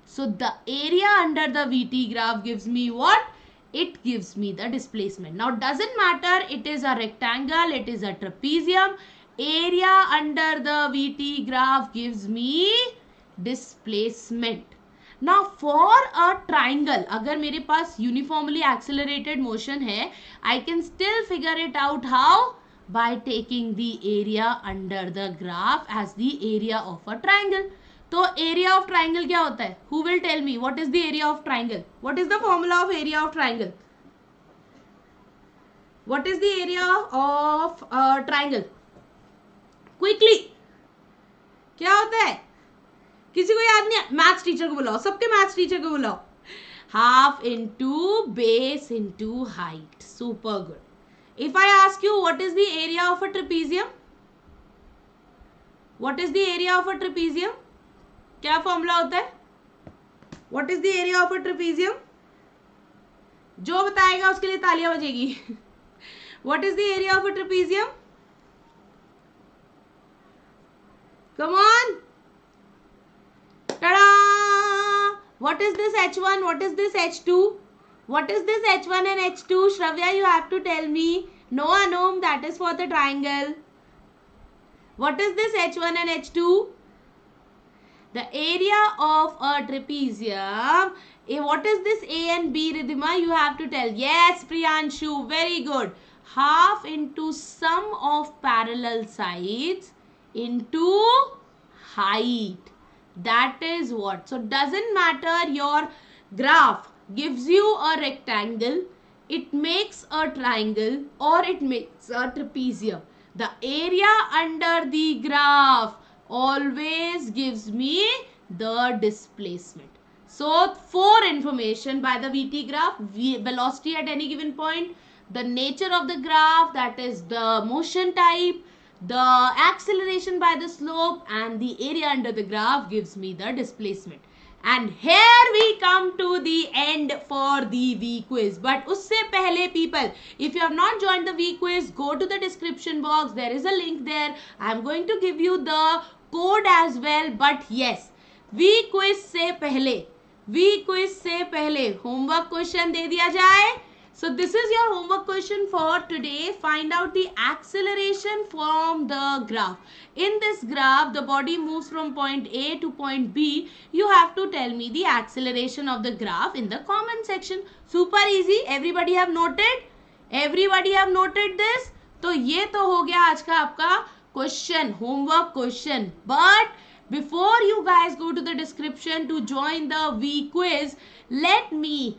So, the area under the VT graph gives me what? It gives me the displacement. Now, doesn't matter, it is a rectangle, it is a trapezium. Area under the VT graph gives me displacement. Now for a triangle, अगर मेरे पास uniformly accelerated motion है, I can still figure it out how? By taking the area under the graph as the area of a triangle. तो area of triangle क्या होता है? Who will tell me what is the area of triangle? What is the formula of area of triangle? What is the area of a triangle? Quickly क्या होता है? किसी को याद नहीं है? मैथ्स टीचर को बुलाओ, सबके मैथ्स टीचर को बुलाओ. Half into base into height. Super good. If I ask you what is the area of a trapezium? What is the area of a trapezium? क्या फॉर्मूला होता है? What is the area of a trapezium? जो बताएगा उसके लिए तालियां बजेगी. What is the area of a trapezium? Come on. Ta-da! What is this H1? What is this H2? What is this H1 and H2? Shravya, you have to tell me. No, Anum, that is for the triangle. What is this H1 and H2? The area of a trapezium. What is this A and B, Ridhima? You have to tell. Yes, Priyanshu. Very good. Half into sum of parallel sides into height. That is what. So doesn't matter your graph gives you a rectangle, it makes a triangle or it makes a trapezium. The area under the graph always gives me the displacement. So for information by the VT graph, velocity at any given point, the nature of the graph, that is the motion type, the acceleration by the slope, and the area under the graph gives me the displacement. And here we come to the end for the V quiz. But usse pehle people, if you have not joined the V quiz, go to the description box. There is a link there. I am going to give you the code as well. But yes, V quiz se pehle V quiz से पहले homework question दे दिया जाए. So this is your homework question for today. Find out the acceleration from the graph. In this graph, the body moves from point A to point B. You have to tell me the acceleration of the graph in the comment section. Super easy. Everybody have noted? Everybody have noted this? तो ये तो हो गया आज का आपका question, homework question. But before you guys go to the description to join the V quiz, let me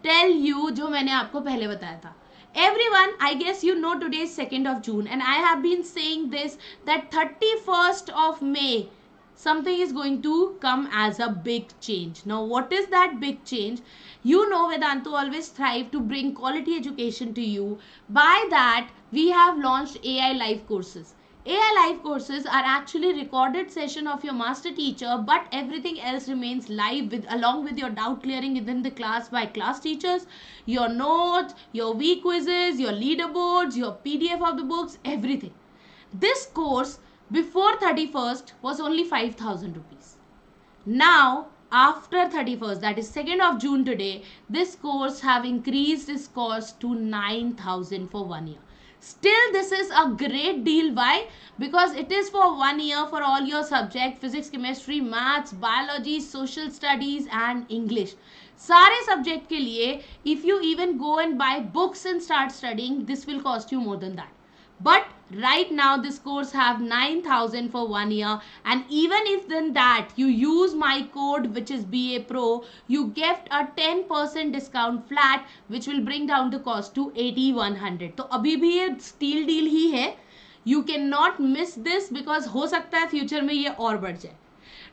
tell you जो मैंने आपको पहले बताया था. Everyone, I guess you know today is 2nd of June and I have been saying this that 31st of May something is going to come as a big change. Now what is that big change? You know Vedantu always strive to bring quality education to you. By that we have launched AI live courses. AI live courses are actually recorded session of your master teacher, but everything else remains live with along with your doubt clearing within the class by class teachers, your notes, your week quizzes, your leaderboards, your PDF of the books, everything. This course before 31st was only 5,000 rupees. Now after 31st, that is 2nd of June today, this course have increased its cost to 9,000 for 1 year. Still this is a great deal. Why? Because it is for 1 year for all your subject, physics, chemistry, maths, biology, social studies and English. सारे subject के लिए if you even go and buy books and start studying, this will cost you more than that. But right now this course have 9,000 for 1 year, and even if then that you use my code which is BA Pro, you get a 10% discount flat which will bring down the cost to 8,100. तो अभी भी ये steal deal ही है. You cannot miss this because हो सकता है future में ये और बढ़ जाए.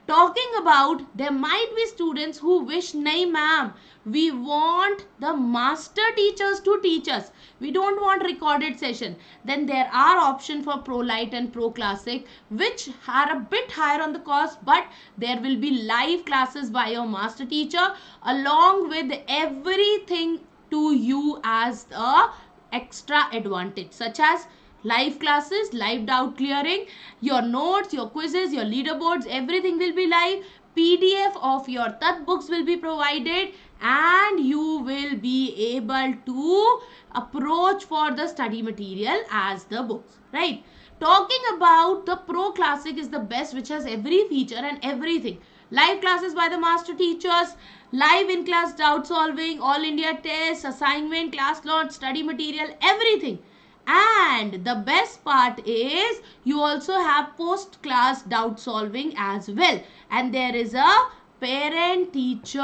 Talking about, there might be students who wish, nahi ma'am, we want the master teachers to teach us. We don't want recorded session. Then there are option for Pro Lite and Pro Classic, which are a bit higher on the cost, but there will be live classes by your master teacher along with everything to you as a extra advantage, such as live classes, live doubt clearing, your notes, your quizzes, your leaderboards, everything will be live. PDF of your Tat books will be provided and you will be able to approach for the study material as the books, right? Talking about the Pro Classic is the best, which has every feature and everything. Live classes by the master teachers, live in class doubt solving, all India tests, assignment, class notes, study material, everything. And the best part is you also have post class doubt solving as well, and there is a parent teacher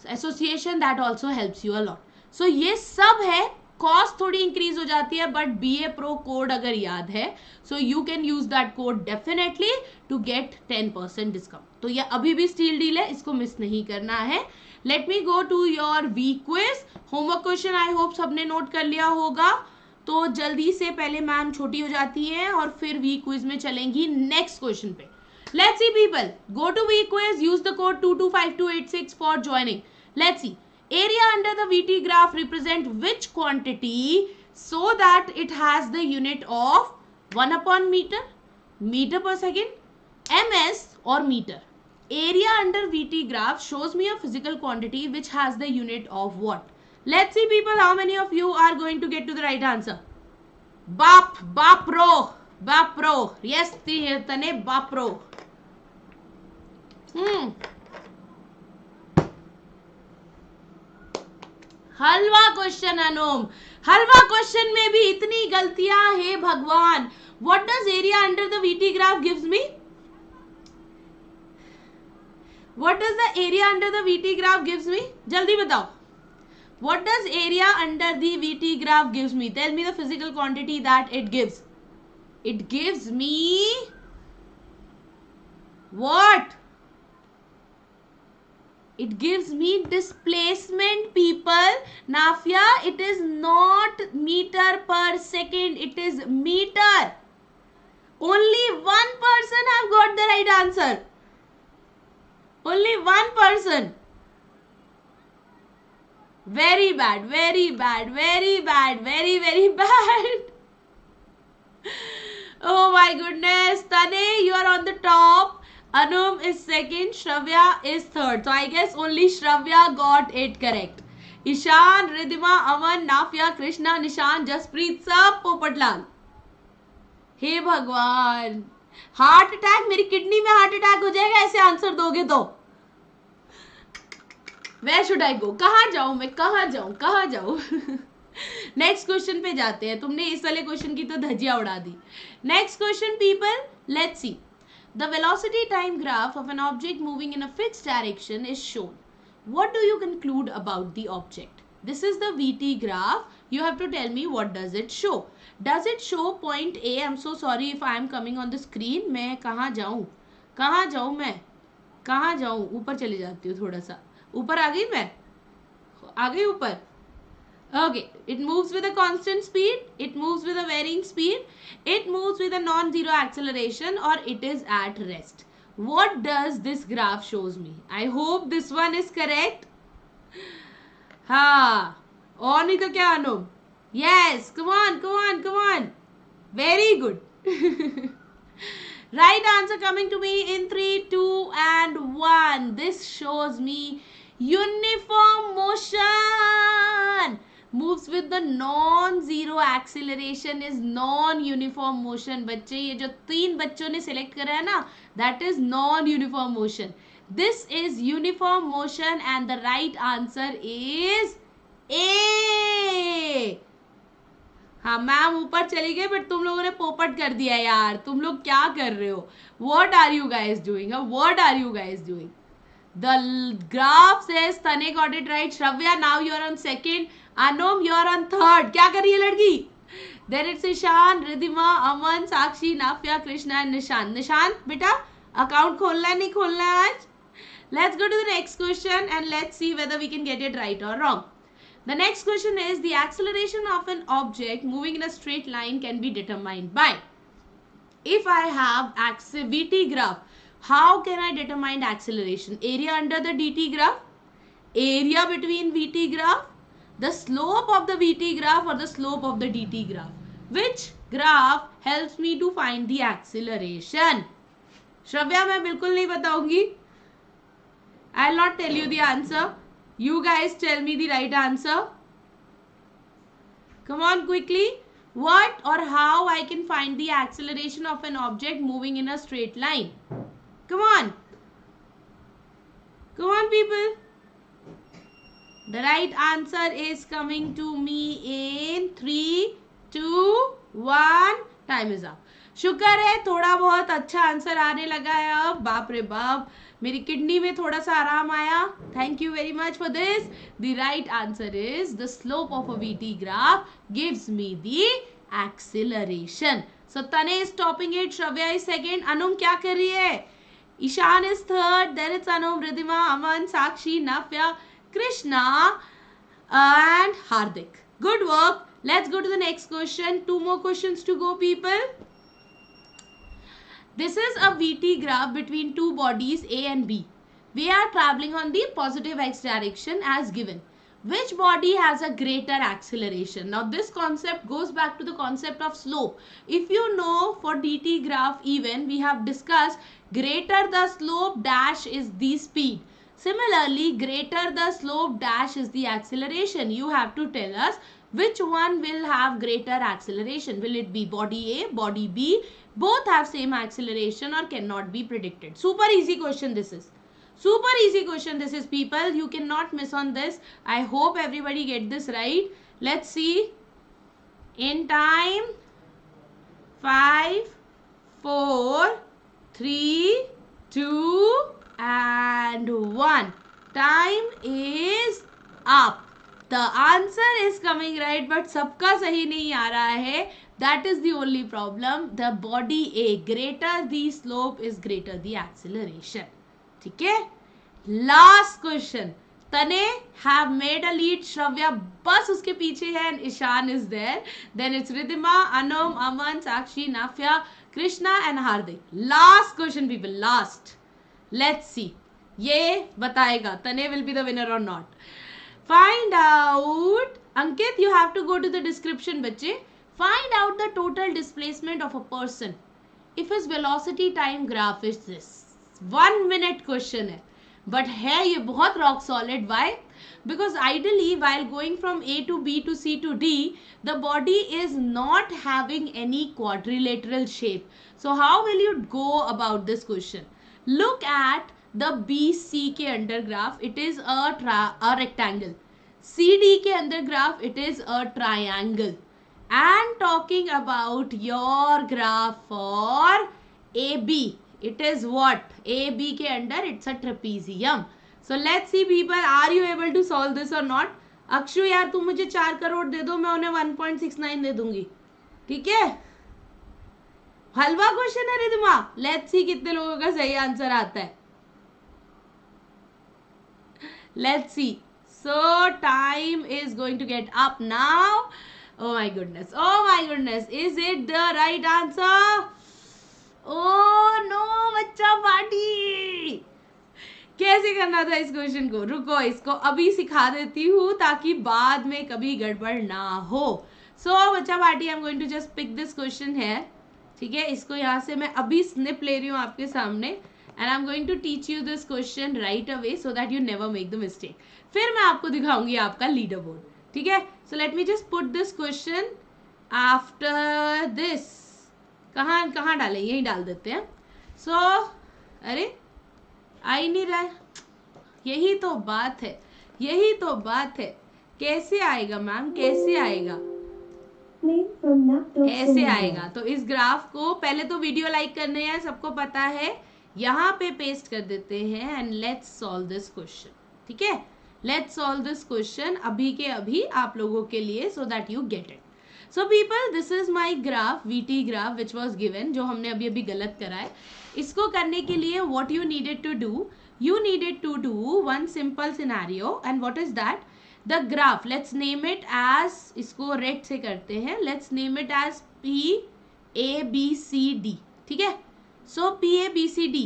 association that also helps you a lot. So ये सब है. Cost थोड़ी increase हो जाती है, but BA Pro code अगर याद है, so you can use that code definitely to get 10% discount. तो ये अभी भी स्टील डील है, इसको मिस नहीं करना है. Let me go to your week quiz. Homework question I hope सबने नोट कर लिया होगा. तो जल्दी से पहले मैम छोटी हो जाती है और फिर वीक क्विज में चलेंगी नेक्स्ट क्वेश्चन पे. Let's see people, go to week quiz, use the code 225286 for joining. Let's see. Area under the VT graph represent which quantity so that it has the unit of 1 upon meter, meter per second, ms or meter. Area under VT graph shows me a physical quantity which has the unit of what? Let's see people, how many of you are going to get to the right answer? Bapro. Yes, Tane Bapro. Halwa question Anum, halwa question में भी इतनी गलतियां है भगवान. What does area under the VT graph gives me? What does the area under the VT graph gives me? जल्दी बताओ. What does area under the VT graph gives me? Tell me the physical quantity that it gives. It gives me what? It gives me displacement, people. Nafia, it is not meter per second. It is meter. Only one person have got the right answer. Only one person. Very bad. Very bad. Very bad. Oh my goodness. Tane, you are on the top. Anum is second, Shravya is third. So I guess only Shravya got it correct. Ishan, Ridhima, Aman, Nafia, Krishna, Nishan, Jaspreet, सब पोपटलाल. हे भगवान, heart attack, मेरी kidney में heart attack हो जाएगा ऐसे answer दोगे तो. Where should I go? कहाँ जाऊँ मैं, कहाँ जाऊँ? नेक्स्ट क्वेश्चन पे जाते हैं. तुमने इस वाले क्वेश्चन की तो धजिया उड़ा दी. Next question people, let's see. The velocity time graph of an object moving in a fixed direction is shown. What do you conclude about the object? This is the VT graph. You have to tell me what does it show. Does it show point A? I'm so sorry if I am coming on the screen. मैं कहाँ जाऊँ मैं, कहाँ जाऊँ? ऊपर चली जाती हूँ थोड़ा सा. ऊपर आ गई मैं, आ गई ऊपर. Okay, it moves with a constant speed, it moves with a varying speed, it moves with a non-zero acceleration, or it is at rest. What does this graph shows me? I hope this one is correct. हाँ, और नहीं तो क्या अनुम? Yes, come on. Very good. Right answer coming to me in 3, 2 and 1. This shows me uniform motion. Moves with the non-zero acceleration is non-uniform motion. बच्चे ये जो 3 बच्चों ने select करा है ना, that is non-uniform motion. This is uniform motion and the right answer is A. हाँ ma'am ऊपर चली गई, बट तुम लोगों ने पोपट कर दिया यार. तुम लोग क्या कर रहे हो? What are you guys doing? What are you guys doing? The graph says Tane got it right. Shravya, now you are on second. Anum, you are on third. क्या कर रही है लड़की? Then it's Ishan, Ridhima, Aman, Sakshi, Nafia, Krishna and Nishan. Nishan, बेटा account खोलना है नहीं खोलना है आज? Let's go to the next question and let's see whether we can get it right or wrong. The next question is the acceleration of an object moving in a straight line can be determined by. If I have VT graph, how can I determine acceleration? Area under the DT graph, area between VT graph, the slope of the VT graph or the slope of the DT graph. Which graph helps me to find the acceleration? Shravya, मैं बिल्कुल नहीं बताऊंगी. I'll not tell you the answer. You guys tell me the right answer. Come on quickly. What or how I can find the acceleration of an object moving in a straight line? Come on. Come on people. The right answer is coming to me in 3, 2, 1. Time is up. शुक्र है थोड़ा बहुत अच्छा answer आने लगा है अब. बाप रे बाप, मेरी किडनी में थोड़ा सा आराम आया. Thank you very much for this. The right answer is the slope of a VT graph gives me the acceleration. So Tane is topping it. Shravya is second. Anum क्या कर रही है? Ishan is third. Then it's Anum, Ridhima, Aman, Sakshi, Nafya, Krishna and Hardik. Good work. Let's go to the next question. 2 more questions to go people. This is a VT graph between 2 bodies A and B. We are traveling on the positive x direction as given. Which body has a greater acceleration? Now this concept goes back to the concept of slope. If you know for DT graph even, we have discussed greater the slope dash is the speed. Similarly, greater the slope dash is the acceleration. You have to tell us which one will have greater acceleration. Will it be body A, body B? Both have same acceleration or cannot be predicted. Super easy question this is. Super easy question this is people. You cannot miss on this. I hope everybody get this right. Let's see. In time. 5, 4, 3, 2 and 1. Time is up. The answer is coming right but सबका सही नहीं आ रहा है. That is the only problem. The body A, greater the slope is greater the acceleration. ठीक है? Last question. Tane have made a lead. Shravya बस उसके पीछे है and Ishan is there. Then it's Ridhima, Anum, Aman, Sakshi, Nafya, Krishna and Hardik. Last question people. Last. Let's see. ये बताएगा Tane will be the winner or not. Find out. Ankit, you have to go to the description बच्चे. Find out the total displacement of a person if his velocity time graph is this. 1 minute question है, but है ये बहुत rock solid. Why? Because ideally while going from A to B to C to D, the body is not having any quadrilateral shape. So how will you go about this question? Look at the BC के under graph, it is a rectangle. CD के अंदर graph, it is a triangle. And talking about your graph for AB, it is what? AB के अंदर it's a trapezium. So let's see people, are you able to solve this or not? Akshu यार तुम मुझे 4 करोड़ दे दो, मैं उन्हें 1.69 दे दूंगी. ठीक है, हलवा क्वेश्चन है रिद्धिमा. लेट्स सी कितने लोगों का सही आंसर आता है. Let's see. So time is going to get up now. Oh my goodness, oh my goodness, is it the right answer? Oh no, बच्चा पार्टी. कैसे करना था इस क्वेश्चन को? रुको, इसको अभी सिखा देती हूँ ताकि बाद में कभी गड़बड़ ना हो. सो बच्चा party, I am going to just pick this question है. ठीक है, इसको यहाँ से मैं अभी स्निप ले रही हूँ आपके सामने, and I am going to teach you this question right away so that you never make the mistake. फिर मैं आपको दिखाऊंगी आपका लीडर बोर्ड. ठीक है, so let me just put this question after this. कहाँ कहाँ डालें? यही डाल देते हैं. सो अरे आ ही नहीं रहा है. यही तो बात है, यही तो बात है. कैसे आएगा मैम, कैसे आएगा, कैसे आएगा? तो इस ग्राफ को पहले तो वीडियो लाइक करने हैं, सबको पता है. यहाँ पे पेस्ट कर देते हैं and let's solve this question. ठीक है, लेट्स सॉल्व दिस क्वेश्चन अभी के अभी आप लोगों के लिए, सो that you get it. So people, this is my graph, VT graph which was given, जो हमने अभी अभी गलत करा है. इसको करने के लिए what you needed to do, you needed to do one simple scenario. And what is that? The graph, let's name it as, इसको रेड से करते हैं, let's name it as PABCD. ठीक है, so PABCD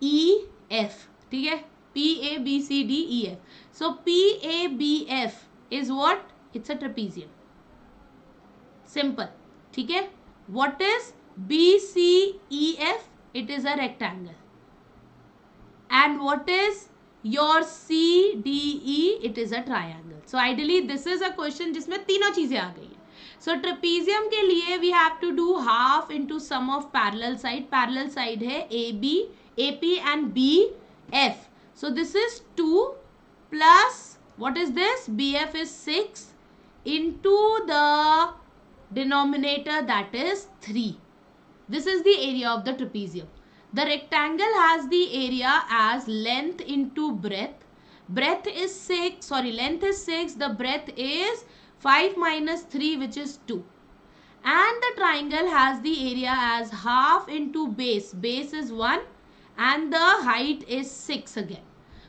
EF. ठीक है, PABCD EF. So PABF is what? It's a trapezium. Simple. ठीक है, what is BCEF? It is a rectangle. And what is your CDE? It is a triangle. So ideally this is a question जिसमें तीनों चीजें आ गई हैं. So trapezium के लिए we have to do half into sum of parallel side. Parallel side है AB, AP and BF. So this is 2 plus what is this? BF is 6 into the denominator, that is 3. This is the area of the trapezium. The rectangle has the area as length into breadth. Breadth is 6, sorry, length is 6, the breadth is 5 minus 3, which is 2. And the triangle has the area as half into base. Base is 1 and the height is 6 again.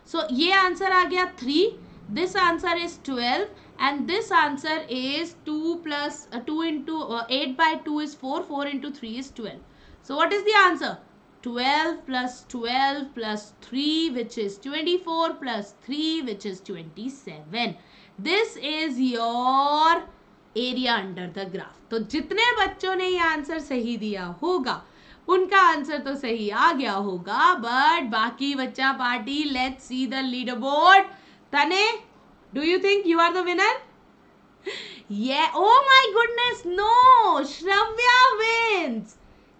So ये answer आ गया 3. This answer is 12. And this answer is 2 plus 2 into 8 by 2 is 4. 4 into 3 is 12. So what is the answer? 12 plus 12 plus 3, which is 24, plus 3, which is 27. This is your area under the graph. तो जितने बच्चों ने ये answer सही दिया होगा उनका answer तो सही आ गया होगा, बट बाकी बच्चा party, let's see the leader board. तने, do you think you are the winner? Yeah. Oh my goodness, no. Shravya wins.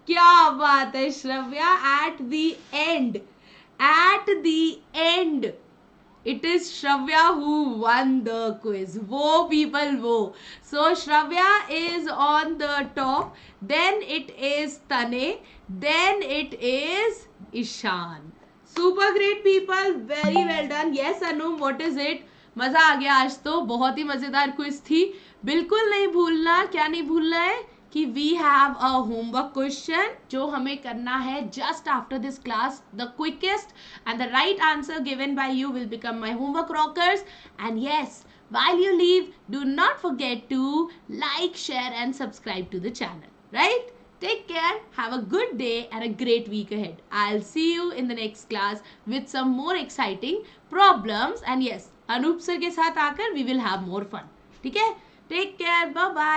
क्या बात है Shravya. At the end, it is Shravya who won the quiz. वो people वो. So Shravya is on the top. Then it is Tane. Then it is Ishan. Super great people. Very well done. Yes Anum, what is it? मजा आ गया आज तो. बहुत ही मजेदार quiz थी. बिल्कुल नहीं भूलना. क्या नहीं भूलना है कि we have a homework question जो हमें करना है just after this class. The quickest and the right answer given by you will become my homework rockers. And yes, while you leave, do not forget to like, share and subscribe to the channel. Right? Take care, have a good day and a great week ahead. I'll see you in the next class with some more exciting problems. And yes, Anoop sir के साथ आकर we will have more fun. ठीक है? Take care, bye bye.